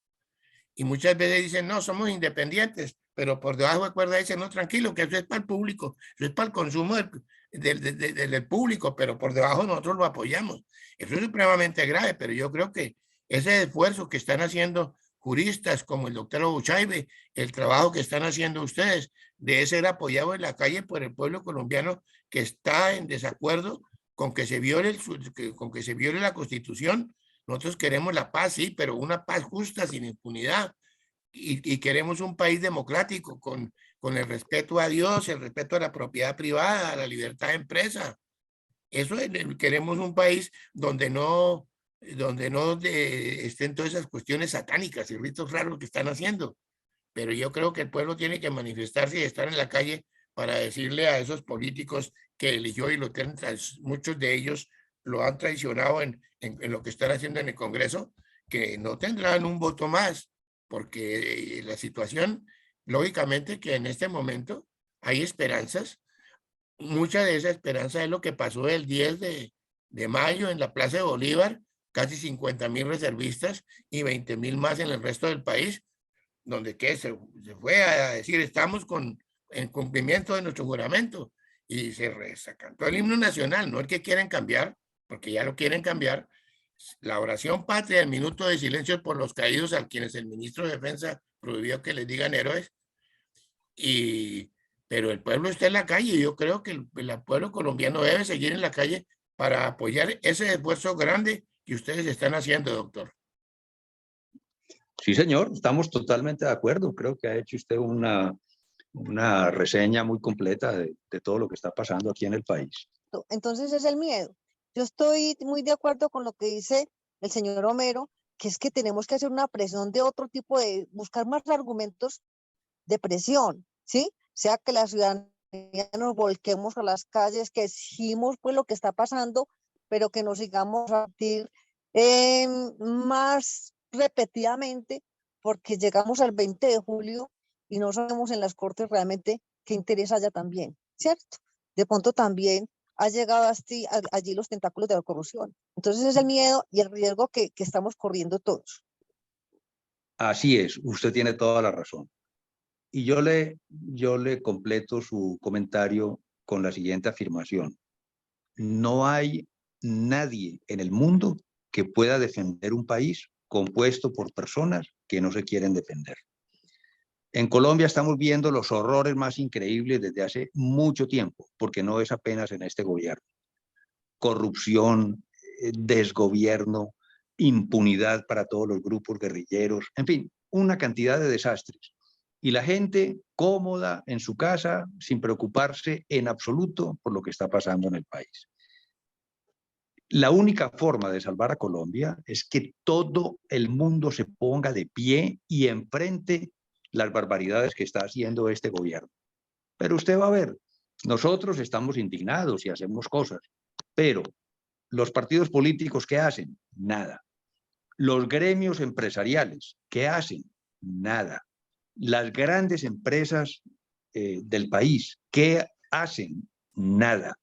Y muchas veces dicen, no, somos independientes, pero por debajo de cuerda dicen, no, tranquilo, que eso es para el público, eso es para el consumo del público, pero por debajo nosotros lo apoyamos. Eso es supremamente grave, pero yo creo que ese esfuerzo que están haciendo juristas como el doctor Obuchaibe, el trabajo que están haciendo ustedes, de ser apoyado en la calle por el pueblo colombiano que está en desacuerdo con que se viole la Constitución. Nosotros queremos la paz, sí, pero una paz justa, sin impunidad. Y queremos un país democrático con el respeto a Dios, el respeto a la propiedad privada, a la libertad de empresa. Eso queremos un país donde no estén todas esas cuestiones satánicas y ritos raros que están haciendo. Pero yo creo que el pueblo tiene que manifestarse y estar en la calle para decirle a esos políticos que eligió, y muchos de ellos lo han traicionado en lo que están haciendo en el Congreso, que no tendrán un voto más, porque la situación, lógicamente que en este momento hay esperanzas. Mucha de esa esperanza es lo que pasó el 10 de mayo en la Plaza de Bolívar, casi 50,000 reservistas y 20,000 más en el resto del país, donde se fue a decir, estamos en cumplimiento de nuestro juramento, y se cantó el himno nacional, no el que quieren cambiar, porque ya lo quieren cambiar, la oración patria, el minuto de silencio por los caídos, a quienes el ministro de Defensa prohibió que les digan héroes, pero el pueblo está en la calle, y yo creo que el pueblo colombiano debe seguir en la calle para apoyar ese esfuerzo grande que ustedes están haciendo, doctor. Sí, señor, estamos totalmente de acuerdo. Creo que ha hecho usted una reseña muy completa de todo lo que está pasando aquí en el país. Entonces es el miedo. Yo estoy muy de acuerdo con lo que dice el señor Homero, que es que tenemos que hacer una presión de otro tipo, de buscar más argumentos de presión, ¿sí? Sea que la ciudadanía nos volquemos a las calles, que exigimos pues lo que está pasando, pero que nos sigamos a partir más repetidamente, porque llegamos al 20 de julio y no sabemos en las cortes realmente qué interés haya también, ¿cierto? De pronto también ha llegado allí los tentáculos de la corrupción. Entonces es el miedo y el riesgo que estamos corriendo todos. Así es, usted tiene toda la razón. Y yo le completo su comentario con la siguiente afirmación. No hay nadie en el mundo que pueda defender un país compuesto por personas que no se quieren defender. En Colombia estamos viendo los horrores más increíbles desde hace mucho tiempo, porque no es apenas en este gobierno. Corrupción, desgobierno, impunidad para todos los grupos guerrilleros, en fin, una cantidad de desastres. Y la gente cómoda en su casa, sin preocuparse en absoluto por lo que está pasando en el país. La única forma de salvar a Colombia es que todo el mundo se ponga de pie y enfrente las barbaridades que está haciendo este gobierno. Pero usted va a ver, nosotros estamos indignados y hacemos cosas, pero los partidos políticos, ¿qué hacen? Nada. Los gremios empresariales, ¿qué hacen? Nada. Las grandes empresas del país, ¿qué hacen? Nada.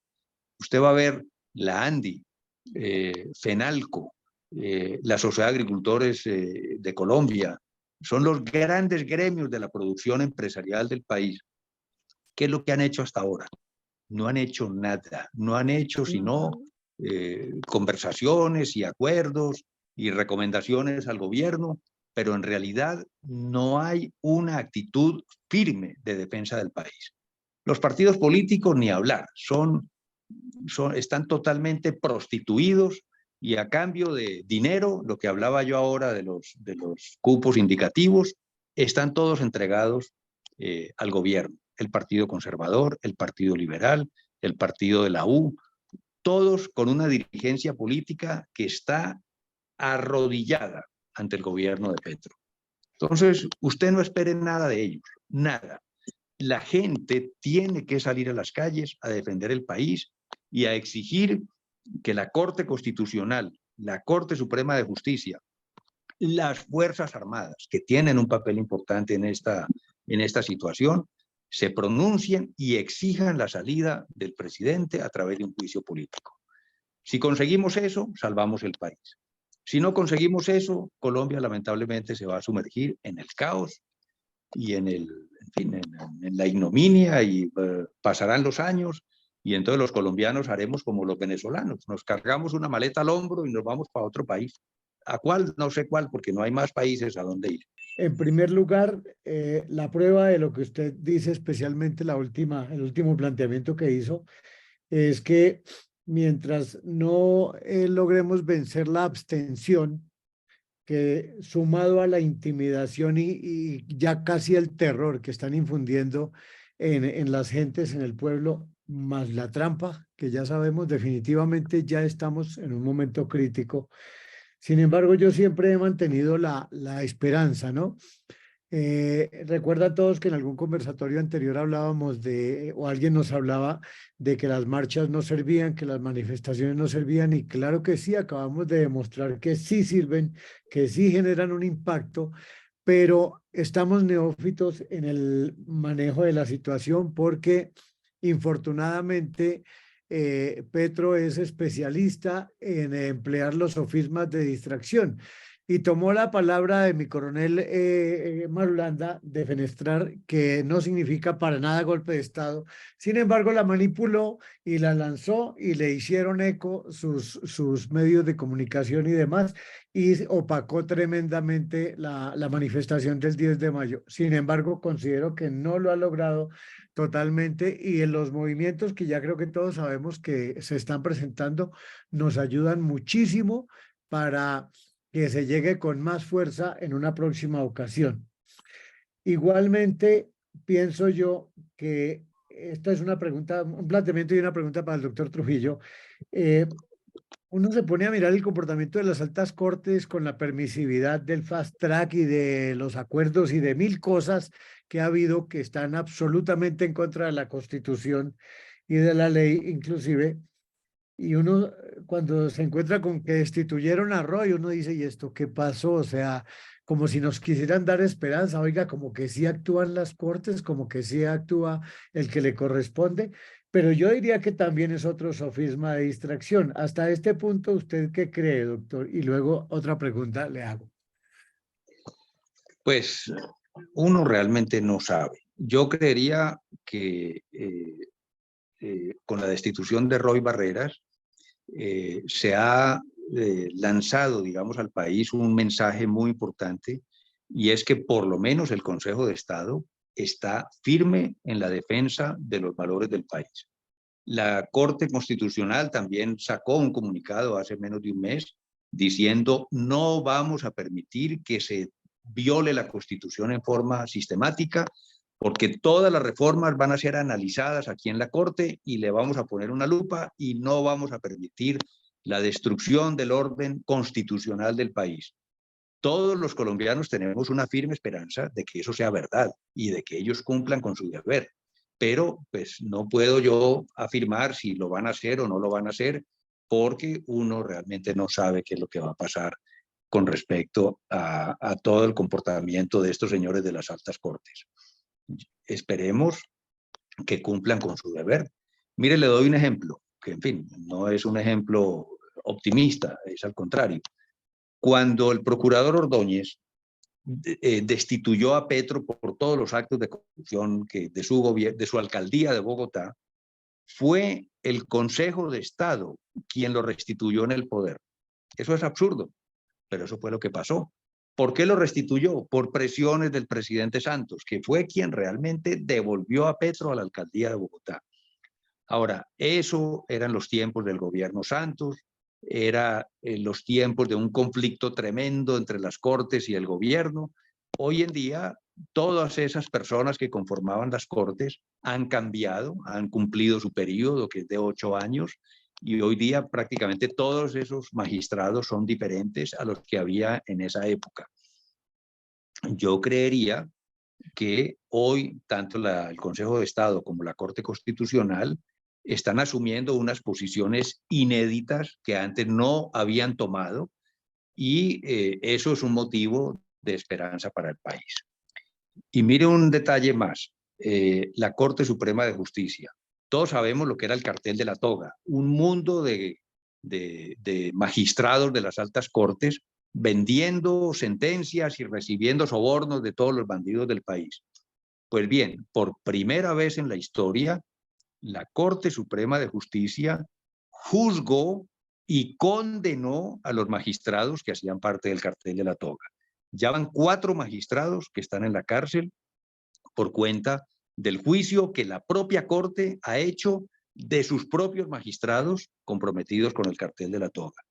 Usted va a ver la ANDI, FENALCO, la Sociedad de Agricultores de Colombia, son los grandes gremios de la producción empresarial del país. ¿Qué es lo que han hecho hasta ahora? No han hecho nada, no han hecho sino conversaciones y acuerdos y recomendaciones al gobierno, pero en realidad no hay una actitud firme de defensa del país. Los partidos políticos ni hablar, están totalmente prostituidos y a cambio de dinero, lo que hablaba yo ahora de los cupos indicativos, están todos entregados al gobierno. El Partido Conservador, el Partido Liberal, el Partido de la U, todos con una dirigencia política que está arrodillada ante el gobierno de Petro. Entonces, usted no espere nada de ellos, nada. La gente tiene que salir a las calles a defender el país y a exigir que la Corte Constitucional, la Corte Suprema de Justicia, las Fuerzas Armadas, que tienen un papel importante en esta situación, se pronuncien y exijan la salida del presidente a través de un juicio político. Si conseguimos eso, salvamos el país. Si no conseguimos eso, Colombia lamentablemente se va a sumergir en el caos y en la ignominia y pasarán los años y entonces los colombianos haremos como los venezolanos, nos cargamos una maleta al hombro y nos vamos para otro país. ¿A cuál? No sé cuál, porque no hay más países a donde ir. En primer lugar, la prueba de lo que usted dice, especialmente el último planteamiento que hizo, es que mientras no logremos vencer la abstención, que sumado a la intimidación y ya casi el terror que están infundiendo en las gentes, en el pueblo, más la trampa, que ya sabemos definitivamente ya estamos en un momento crítico. Sin embargo, yo siempre he mantenido la esperanza, ¿no? Recuerda a todos que en algún conversatorio anterior hablábamos o alguien nos hablaba de que las marchas no servían, que las manifestaciones no servían, y claro que sí, acabamos de demostrar que sí sirven, que sí generan un impacto, pero estamos neófitos en el manejo de la situación porque infortunadamente Petro es especialista en emplear los sofismas de distracción. Y tomó la palabra de mi coronel Marulanda, defenestrar, que no significa para nada golpe de Estado. Sin embargo, la manipuló y la lanzó y le hicieron eco sus medios de comunicación y demás, y opacó tremendamente la manifestación del 10 de mayo. Sin embargo, considero que no lo ha logrado totalmente, y en los movimientos que ya creo que todos sabemos que se están presentando nos ayudan muchísimo para que se llegue con más fuerza en una próxima ocasión. Igualmente, pienso yo que esta es una pregunta, un planteamiento y una pregunta para el doctor Trujillo. Uno se pone a mirar el comportamiento de las altas cortes con la permisividad del fast track y de los acuerdos y de mil cosas que ha habido que están absolutamente en contra de la Constitución y de la ley inclusive. Y uno, cuando se encuentra con que destituyeron a Roy, uno dice, ¿y esto qué pasó? O sea, como si nos quisieran dar esperanza, oiga, como que sí actúan las cortes, como que sí actúa el que le corresponde, pero yo diría que también es otro sofisma de distracción. Hasta este punto, ¿usted qué cree, doctor? Y luego otra pregunta le hago. Pues uno realmente no sabe. Yo creería que con la destitución de Roy Barreras, se ha lanzado, digamos, al país un mensaje muy importante, y es que por lo menos el Consejo de Estado está firme en la defensa de los valores del país. La Corte Constitucional también sacó un comunicado hace menos de un mes diciendo no vamos a permitir que se viole la Constitución en forma sistemática, porque todas las reformas van a ser analizadas aquí en la Corte y le vamos a poner una lupa y no vamos a permitir la destrucción del orden constitucional del país. Todos los colombianos tenemos una firme esperanza de que eso sea verdad y de que ellos cumplan con su deber, pero pues no puedo yo afirmar si lo van a hacer o no lo van a hacer, porque uno realmente no sabe qué es lo que va a pasar con respecto a todo el comportamiento de estos señores de las altas cortes. Esperemos que cumplan con su deber. Mire, le doy un ejemplo, que en fin, no es un ejemplo optimista, es al contrario. Cuando el procurador Ordóñez destituyó a Petro por todos los actos de corrupción de su alcaldía de Bogotá, fue el Consejo de Estado quien lo restituyó en el poder. Eso es absurdo, pero eso fue lo que pasó. ¿Por qué lo restituyó? Por presiones del presidente Santos, que fue quien realmente devolvió a Petro a la alcaldía de Bogotá. Ahora, eso eran los tiempos del gobierno Santos, era los tiempos de un conflicto tremendo entre las cortes y el gobierno. Hoy en día, todas esas personas que conformaban las cortes han cambiado, han cumplido su periodo, que es de 8 años, y hoy día prácticamente todos esos magistrados son diferentes a los que había en esa época. Yo creería que hoy tanto el Consejo de Estado como la Corte Constitucional están asumiendo unas posiciones inéditas que antes no habían tomado, y eso es un motivo de esperanza para el país. Y mire un detalle más, la Corte Suprema de Justicia. Todos sabemos lo que era el cartel de la toga, un mundo de magistrados de las altas cortes vendiendo sentencias y recibiendo sobornos de todos los bandidos del país. Pues bien, por primera vez en la historia, la Corte Suprema de Justicia juzgó y condenó a los magistrados que hacían parte del cartel de la toga. Ya van 4 magistrados que están en la cárcel por cuenta del juicio que la propia Corte ha hecho de sus propios magistrados comprometidos con el cartel de la toga.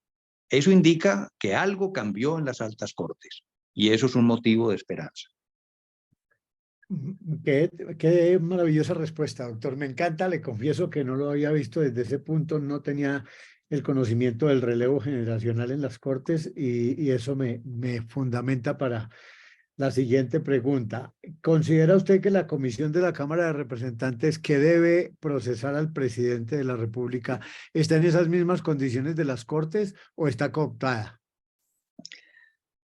Eso indica que algo cambió en las altas cortes, y eso es un motivo de esperanza. Qué maravillosa respuesta, doctor. Me encanta, le confieso que no lo había visto desde ese punto, no tenía el conocimiento del relevo generacional en las cortes, y eso me fundamenta para la siguiente pregunta. ¿Considera usted que la Comisión de la Cámara de Representantes, que debe procesar al presidente de la República, está en esas mismas condiciones de las cortes o está cooptada?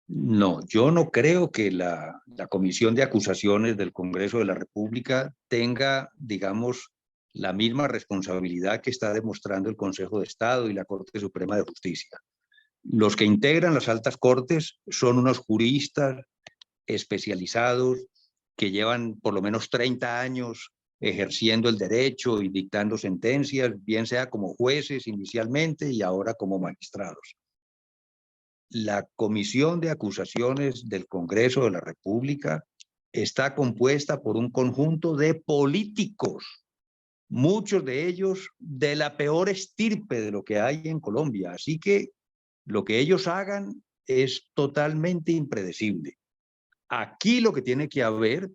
No, yo no creo que la Comisión de Acusaciones del Congreso de la República tenga, digamos, la misma responsabilidad que está demostrando el Consejo de Estado y la Corte Suprema de Justicia. Los que integran las altas cortes son unos juristas especializados que llevan por lo menos 30 años ejerciendo el derecho y dictando sentencias, bien sea como jueces inicialmente y ahora como magistrados. La Comisión de Acusaciones del Congreso de la República está compuesta por un conjunto de políticos, muchos de ellos de la peor estirpe de lo que hay en Colombia. Así que lo que ellos hagan es totalmente impredecible. Aquí lo que tiene que haber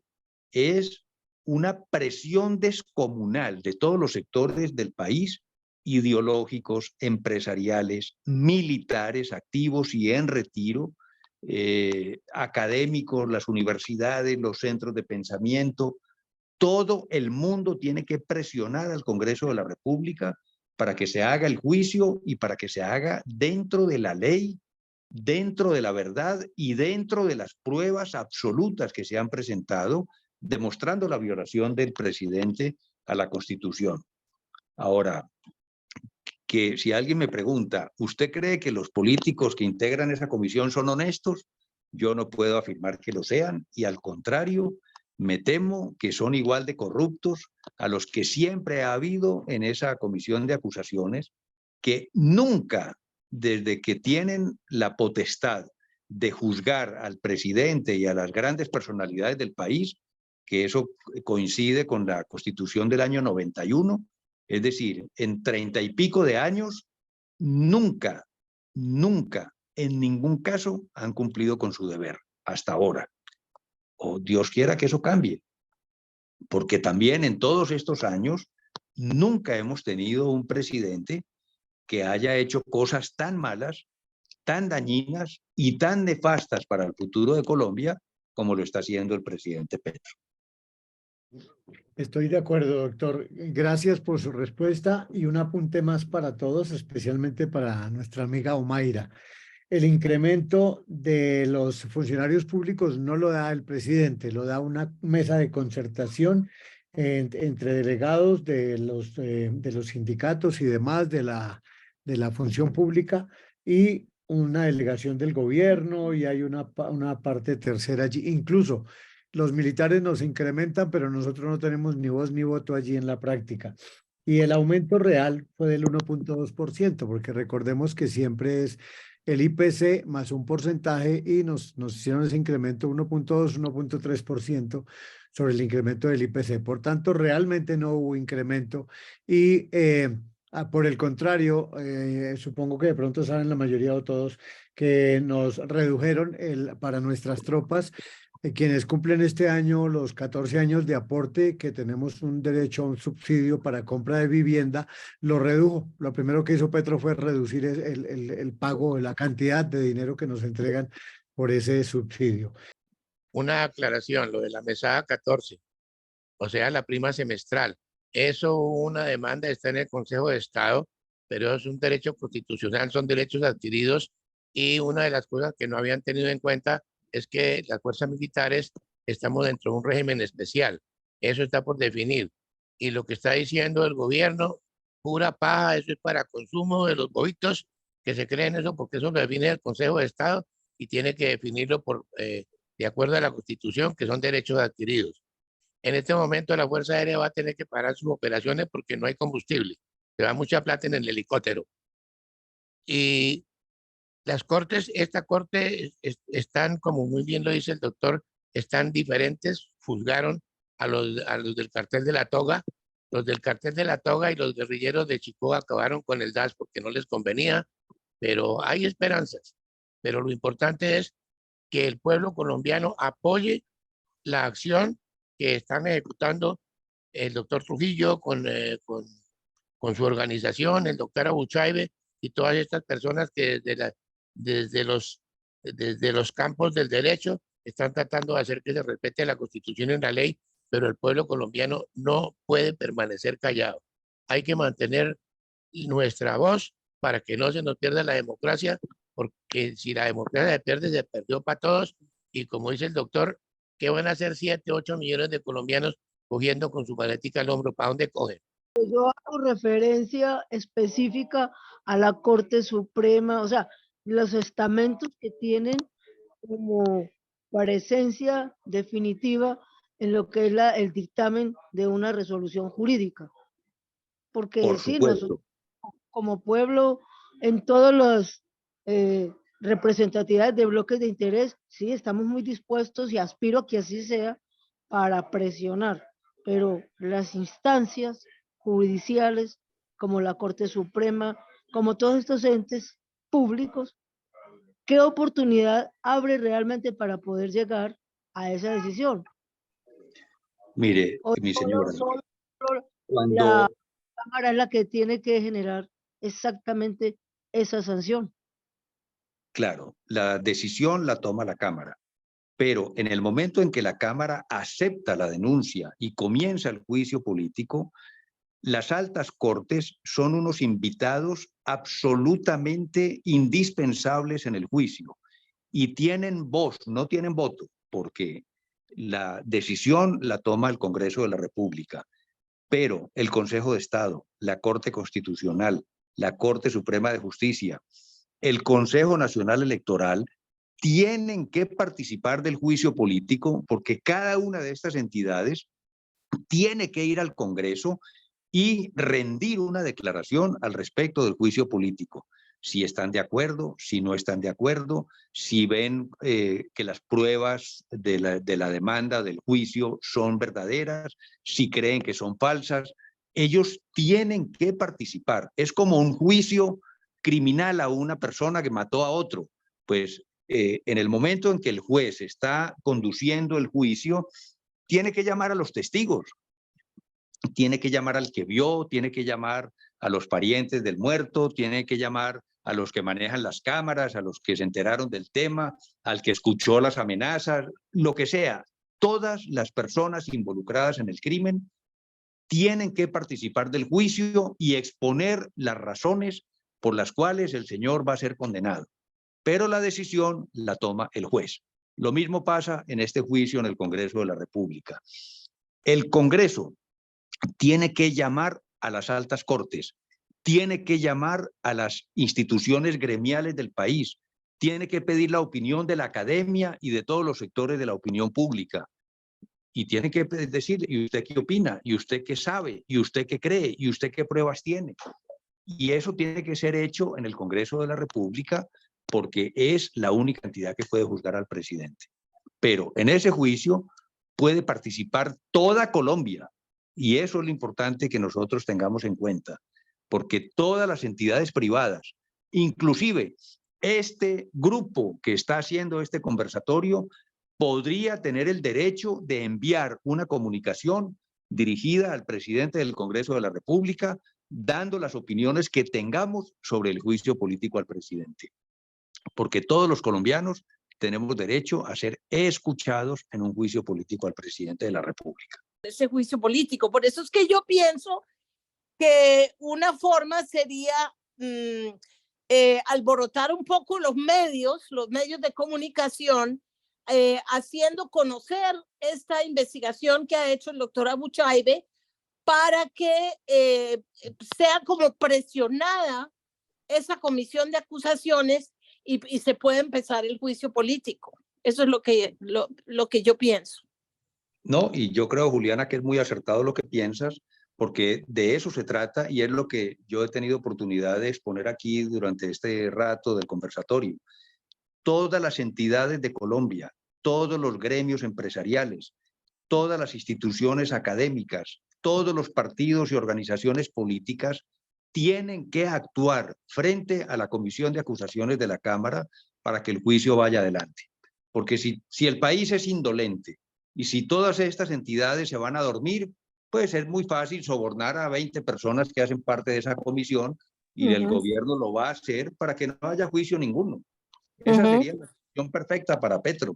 es una presión descomunal de todos los sectores del país, ideológicos, empresariales, militares, activos y en retiro, académicos, las universidades, los centros de pensamiento. Todo el mundo tiene que presionar al Congreso de la República para que se haga el juicio y para que se haga dentro de la ley, dentro de la verdad y dentro de las pruebas absolutas que se han presentado, demostrando la violación del presidente a la Constitución. Ahora, que si alguien me pregunta, ¿usted cree que los políticos que integran esa comisión son honestos? Yo no puedo afirmar que lo sean, y al contrario, me temo que son igual de corruptos a los que siempre ha habido en esa comisión de acusaciones, que nunca, desde que tienen la potestad de juzgar al presidente y a las grandes personalidades del país, que eso coincide con la Constitución del año 91, es decir, en 30 y pico de años, nunca, en ningún caso han cumplido con su deber, hasta ahora. O Dios quiera que eso cambie, porque también en todos estos años nunca hemos tenido un presidente que haya hecho cosas tan malas, tan dañinas y tan nefastas para el futuro de Colombia como lo está haciendo el presidente Petro. Estoy de acuerdo, doctor. Gracias por su respuesta, y un apunte más para todos, especialmente para nuestra amiga Omaira. el incremento de los funcionarios públicos no lo da el presidente, lo da una mesa de concertación entre delegados de los sindicatos y demás de la función pública y una delegación del gobierno, y hay una parte tercera allí. Incluso los militares nos incrementan, pero nosotros no tenemos ni voz ni voto allí en la práctica. Y el aumento real fue del 1.2%, porque recordemos que siempre es el IPC más un porcentaje, y nos hicieron ese incremento 1.2, 1.3% sobre el incremento del IPC. Por tanto, realmente no hubo incremento y por el contrario, supongo que de pronto saben la mayoría o todos que nos redujeron para nuestras tropas, quienes cumplen este año los 14 años de aporte, que tenemos un derecho a un subsidio para compra de vivienda, lo redujo. Lo primero que hizo Petro fue reducir el pago, la cantidad de dinero que nos entregan por ese subsidio. Una aclaración, lo de la mesada 14, o sea, la prima semestral. Eso, una demanda, está en el Consejo de Estado, pero es un derecho constitucional, son derechos adquiridos, y una de las cosas que no habían tenido en cuenta es que las fuerzas militares estamos dentro de un régimen especial. Eso está por definir. Y lo que está diciendo el gobierno, pura paja, eso es para consumo de los bobitos que se creen eso, porque eso lo define el Consejo de Estado y tiene que definirlo de acuerdo a la Constitución, que son derechos adquiridos. En este momento la Fuerza Aérea va a tener que parar sus operaciones porque no hay combustible. Se va mucha plata en el helicóptero. Y las cortes, esta corte están, como muy bien lo dice el doctor, están diferentes. Juzgaron a los del cartel de la toga. Los del cartel de la toga y los guerrilleros de Chicó acabaron con el DAS porque no les convenía, pero hay esperanzas. Pero lo importante es que el pueblo colombiano apoye la acción que están ejecutando el doctor Trujillo con su organización, el doctor Abuchaibe y todas estas personas que desde los campos del derecho están tratando de hacer que se respete la Constitución y la ley, pero el pueblo colombiano no puede permanecer callado. Hay que mantener nuestra voz para que no se nos pierda la democracia, porque si la democracia se pierde, se perdió para todos. Y como dice el doctor, ¿qué van a hacer 7, 8 millones de colombianos cogiendo con su maletica al hombro? ¿Para dónde cogen? Yo hago referencia específica a la Corte Suprema, o sea, los estamentos que tienen como presencia definitiva en lo que es el dictamen de una resolución jurídica. Porque Por sí, supuesto. nosotros como pueblo, en todas las representatividades de bloques de interés, sí, estamos muy dispuestos y aspiro a que así sea para presionar, pero las instancias judiciales, como la Corte Suprema, como todos estos entes públicos, ¿qué oportunidad abre realmente para poder llegar a esa decisión? Mire, O mi señora, solo cuando, la Cámara es la que tiene que generar exactamente esa sanción. claro, la decisión la toma la Cámara, pero en el momento en que la Cámara acepta la denuncia y comienza el juicio político, las altas cortes son unos invitados absolutamente indispensables en el juicio y tienen voz, no tienen voto, porque la decisión la toma el Congreso de la República, pero el Consejo de Estado, la Corte Constitucional, la Corte Suprema de Justicia, el Consejo Nacional Electoral tienen que participar del juicio político, porque cada una de estas entidades tiene que ir al Congreso y rendir una declaración al respecto del juicio político. Si están de acuerdo, si no están de acuerdo, si ven que las pruebas de la demanda del juicio son verdaderas, si creen que son falsas, ellos tienen que participar. Es como un juicio criminal a una persona que mató a otro. Pues en el momento en que el juez está conduciendo el juicio, tiene que llamar a los testigos, tiene que llamar al que vio, tiene que llamar a los parientes del muerto, tiene que llamar a los que manejan las cámaras, a los que se enteraron del tema, al que escuchó las amenazas, lo que sea. Todas las personas involucradas en el crimen tienen que participar del juicio y exponer las razones por las cuales el señor va a ser condenado. pero la decisión la toma el juez. Lo mismo pasa en este juicio en el Congreso de la República. El Congreso tiene que llamar a las altas cortes, tiene que llamar a las instituciones gremiales del país, tiene que pedir la opinión de la academia y de todos los sectores de la opinión pública. Y tiene que decir, ¿y usted qué opina? ¿Y usted qué sabe? ¿Y usted qué cree? ¿Y usted qué pruebas tiene? Y eso tiene que ser hecho en el Congreso de la República porque es la única entidad que puede juzgar al presidente. Pero en ese juicio puede participar toda Colombia. Y eso es lo importante que nosotros tengamos en cuenta, porque todas las entidades privadas, inclusive este grupo que está haciendo este conversatorio, podría tener el derecho de enviar una comunicación dirigida al presidente del Congreso de la República, dando las opiniones que tengamos sobre el juicio político al presidente. Porque todos los colombianos tenemos derecho a ser escuchados en un juicio político al presidente de la República. Ese juicio político. Por eso es que yo pienso que una forma sería alborotar un poco los medios de comunicación, haciendo conocer esta investigación que ha hecho el doctor Abuchaibe para que sea como presionada esa comisión de acusaciones y se pueda empezar el juicio político. Eso es lo que yo pienso. No, y yo creo, Juliana, que es muy acertado lo que piensas, porque de eso se trata y es lo que yo he tenido oportunidad de exponer aquí durante este rato del conversatorio. Todas las entidades de Colombia, todos los gremios empresariales, todas las instituciones académicas, todos los partidos y organizaciones políticas tienen que actuar frente a la comisión de acusaciones de la Cámara para que el juicio vaya adelante. Porque si el país es indolente y si todas estas entidades se van a dormir, pues es muy fácil sobornar a 20 personas que hacen parte de esa comisión y el gobierno lo va a hacer para que no haya juicio ninguno. Esa sería la situación perfecta para Petro.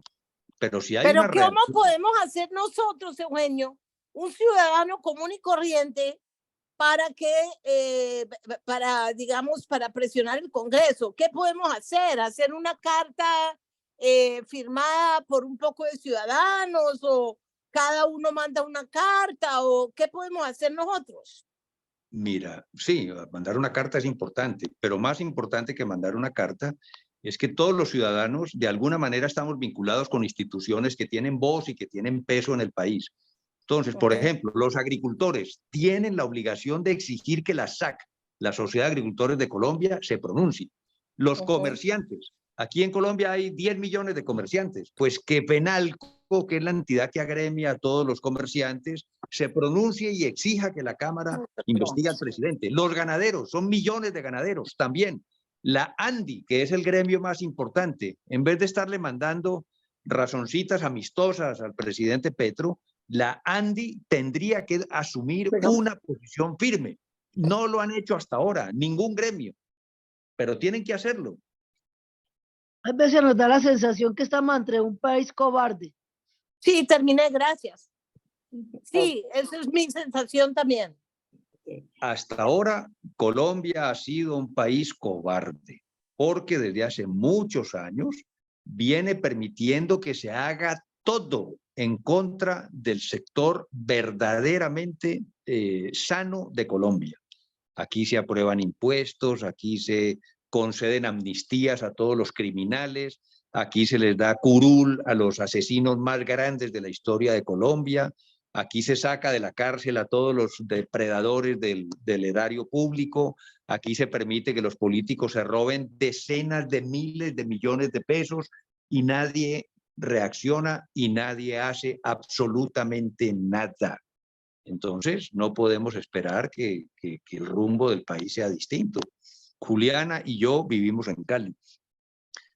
Pero si hay Pero una ¿cómo podemos hacer nosotros, Eugenio, un ciudadano común y corriente, para que, digamos, para presionar el Congreso? ¿Qué podemos hacer? ¿Hacer una carta firmada por un poco de ciudadanos, o cada uno manda una carta, o qué podemos hacer nosotros? Mira, sí, mandar una carta es importante, pero más importante que mandar una carta es que todos los ciudadanos de alguna manera estamos vinculados con instituciones que tienen voz y que tienen peso en el país. Entonces, por ejemplo, los agricultores tienen la obligación de exigir que la SAC, la Sociedad de Agricultores de Colombia, se pronuncie. Los comerciantes, aquí en Colombia hay 10 millones de comerciantes, pues que Penalco, que es la entidad que agremia a todos los comerciantes, se pronuncie y exija que la Cámara investigue al presidente. Los ganaderos, son millones de ganaderos también. La ANDI, que es el gremio más importante, en vez de estarle mandando razoncitas amistosas al presidente Petro, la ANDI tendría que asumir una posición firme. No lo han hecho hasta ahora, ningún gremio, pero tienen que hacerlo. A veces nos da la sensación que estamos entre un país cobarde. Sí, terminé, gracias. Sí, esa es mi sensación también. Hasta ahora, Colombia ha sido un país cobarde, porque desde hace muchos años viene permitiendo que se haga todo en contra del sector verdaderamente sano de Colombia. Aquí se aprueban impuestos, aquí se conceden amnistías a todos los criminales, aquí se les da curul a los asesinos más grandes de la historia de Colombia, aquí se saca de la cárcel a todos los depredadores del erario público, aquí se permite que los políticos se roben decenas de miles de millones de pesos y nadie reacciona y nadie hace absolutamente nada. Entonces, no podemos esperar que el rumbo del país sea distinto. Juliana y yo vivimos en Cali.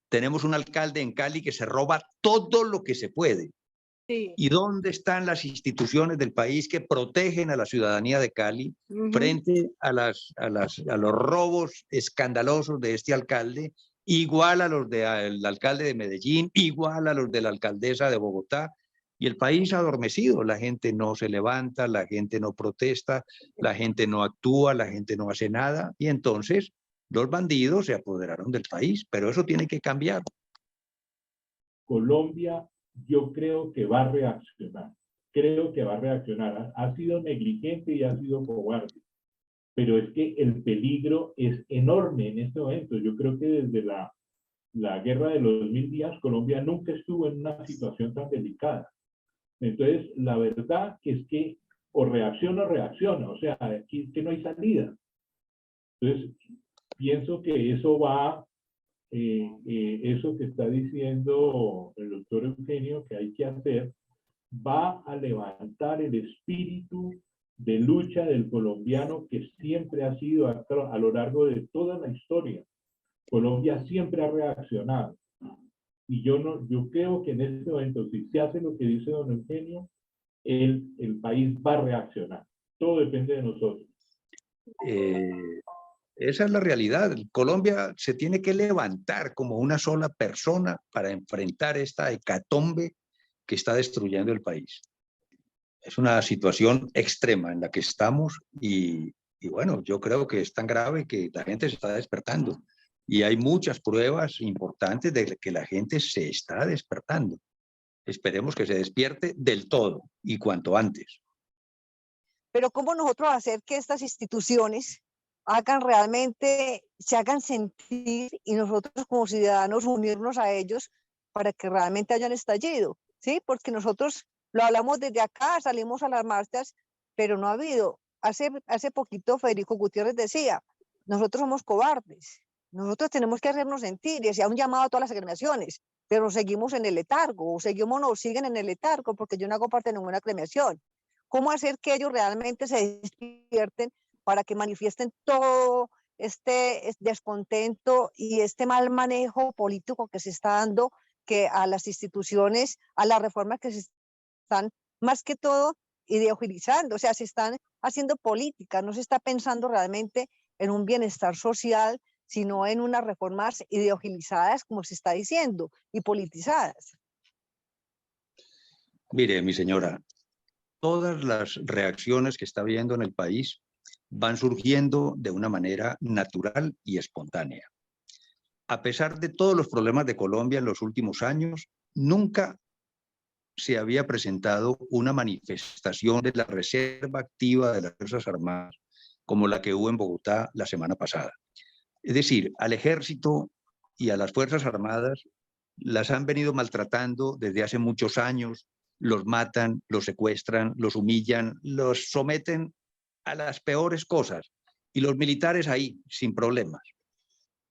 Tenemos un alcalde en Cali que se roba todo lo que se puede. Sí. ¿Y dónde están las instituciones del país que protegen a la ciudadanía de Cali frente a los robos escandalosos de este alcalde, igual a los del alcalde de Medellín, igual a los de la alcaldesa de Bogotá? Y el país adormecido, la gente no se levanta, la gente no protesta, la gente no actúa, la gente no hace nada. Y entonces Los bandidos se apoderaron del país, pero eso tiene que cambiar. Colombia, yo creo que va a reaccionar. Creo que va a reaccionar. Ha sido negligente y ha sido cobarde. Pero es que el peligro es enorme en este momento. Yo creo que desde la guerra de los 1000 días, Colombia nunca estuvo en una situación tan delicada. Entonces, la verdad es que o reacciona o reacciona. O sea, aquí que no hay salida. Entonces, pienso que eso va, eso que está diciendo el doctor Eugenio que hay que hacer, va a levantar el espíritu de lucha del colombiano que siempre ha sido a lo largo de toda la historia. Colombia siempre ha reaccionado. Y yo creo que en este momento, si se hace lo que dice don Eugenio, el país va a reaccionar. Todo depende de nosotros. Esa es la realidad. Colombia se tiene que levantar como una sola persona para enfrentar esta hecatombe que está destruyendo el país. Es una situación extrema en la que estamos y bueno, yo creo que es tan grave que la gente se está despertando y hay muchas pruebas importantes de que la gente se está despertando. Esperemos que se despierte del todo y cuanto antes. Pero ¿cómo nosotros hacer que estas instituciones hagan realmente, se hagan sentir y nosotros como ciudadanos unirnos a ellos para que realmente hayan estallido? ¿Sí? Porque nosotros lo hablamos desde acá, salimos a las marchas, pero no ha habido. Hace poquito Federico Gutiérrez decía, nosotros somos cobardes, nosotros tenemos que hacernos sentir y hacía un llamado a todas las agremiaciones, pero seguimos en el letargo, nos siguen en el letargo porque yo no hago parte de ninguna agremiación. ¿Cómo hacer que ellos realmente se despierten para que manifiesten todo este descontento y este mal manejo político que se está dando que a las instituciones, a las reformas que se están más que todo ideologizando, o sea, se están haciendo política, no se está pensando realmente en un bienestar social, sino en unas reformas ideologizadas, como se está diciendo, y politizadas? Mire, mi señora, todas las reacciones que está habiendo en el país van surgiendo de una manera natural y espontánea. A pesar de todos los problemas de Colombia en los últimos años, nunca se había presentado una manifestación de la reserva activa de las Fuerzas Armadas como la que hubo en Bogotá la semana pasada. Es decir, al ejército y a las Fuerzas Armadas las han venido maltratando desde hace muchos años, los matan, los secuestran, los humillan, los someten a las peores cosas y los militares ahí, sin problemas.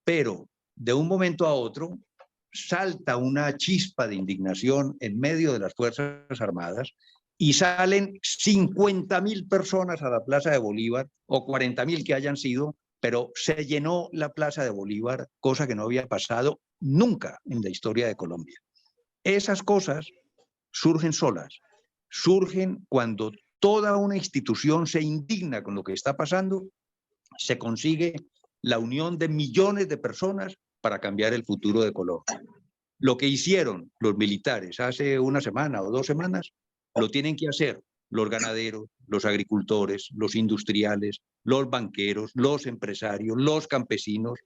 Pero de un momento a otro salta una chispa de indignación en medio de las Fuerzas Armadas y salen 50.000 personas a la Plaza de Bolívar o 40.000 que hayan sido, pero se llenó la Plaza de Bolívar, cosa que no había pasado nunca en la historia de Colombia. Esas cosas surgen solas, surgen cuando toda una institución se indigna con lo que está pasando, se consigue la unión de millones de personas para cambiar el futuro de Colombia. Lo que hicieron los militares hace una semana o 2 semanas, lo tienen que hacer los ganaderos, los agricultores, los industriales, los banqueros, los empresarios, los campesinos,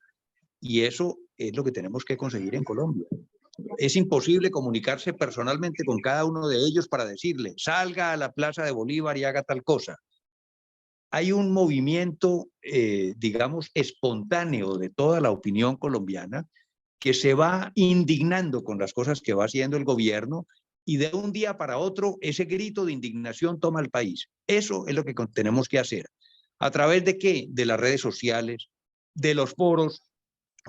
y eso es lo que tenemos que conseguir en Colombia. Es imposible comunicarse personalmente con cada uno de ellos para decirle, salga a la Plaza de Bolívar y haga tal cosa. Hay un movimiento, digamos, espontáneo de toda la opinión colombiana que se va indignando con las cosas que va haciendo el gobierno y de un día para otro ese grito de indignación toma el país. Eso es lo que tenemos que hacer. ¿A través de qué? De las redes sociales, de los foros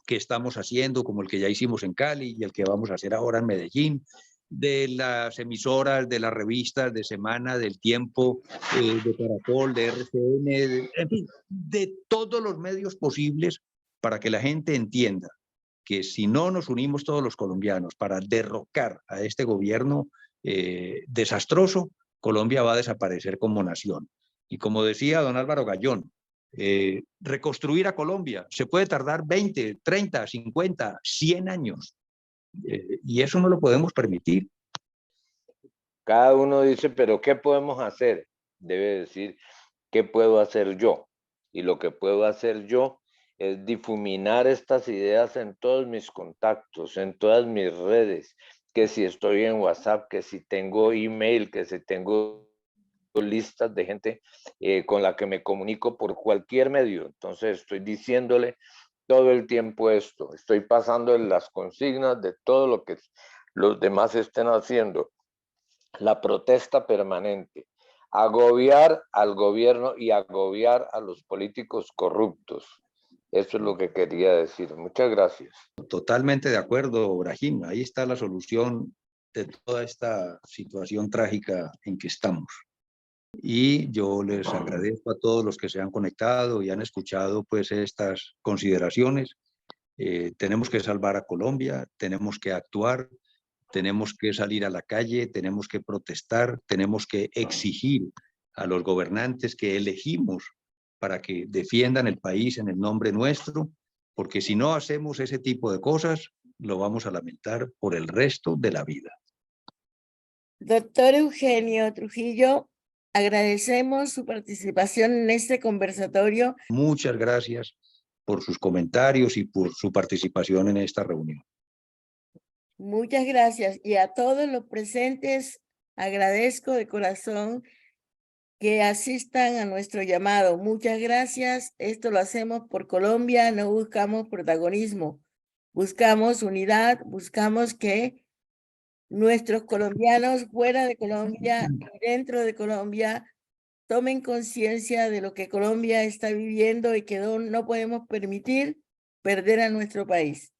que estamos haciendo, como el que ya hicimos en Cali y el que vamos a hacer ahora en Medellín, de las emisoras, de las revistas de Semana, del Tiempo, de Caracol, de RCN, en fin, de todos los medios posibles para que la gente entienda que si no nos unimos todos los colombianos para derrocar a este gobierno desastroso, Colombia va a desaparecer como nación. Y como decía don Álvaro Gayón, reconstruir a Colombia se puede tardar 20, 30, 50, 100 años. Y eso no lo podemos permitir. Cada uno dice, pero ¿qué podemos hacer? Debe decir, ¿qué puedo hacer yo? Y lo que puedo hacer yo es difuminar estas ideas en todos mis contactos, en todas mis redes, que si estoy en WhatsApp, que si tengo email, que si tengo listas de gente con la que me comunico por cualquier medio. Entonces estoy diciéndole todo el tiempo esto, estoy pasando las consignas de todo lo que los demás estén haciendo. La protesta permanente, agobiar al gobierno y agobiar a los políticos corruptos. Eso es lo que quería decir. Muchas gracias. Totalmente de acuerdo, Brahim. Ahí está la solución de toda esta situación trágica en que estamos. Y yo les agradezco a todos los que se han conectado y han escuchado pues estas consideraciones. Tenemos que salvar a Colombia, tenemos que actuar, tenemos que salir a la calle, tenemos que protestar, tenemos que exigir a los gobernantes que elegimos para que defiendan el país en el nombre nuestro, porque si no hacemos ese tipo de cosas, lo vamos a lamentar por el resto de la vida. Doctor Eugenio Trujillo, agradecemos su participación en este conversatorio. Muchas gracias por sus comentarios y por su participación en esta reunión. Muchas gracias. Y a todos los presentes, agradezco de corazón que asistan a nuestro llamado. Muchas gracias. Esto lo hacemos por Colombia, no buscamos protagonismo. Buscamos unidad, buscamos que nuestros colombianos fuera de Colombia y dentro de Colombia tomen conciencia de lo que Colombia está viviendo y que no podemos permitir perder a nuestro país.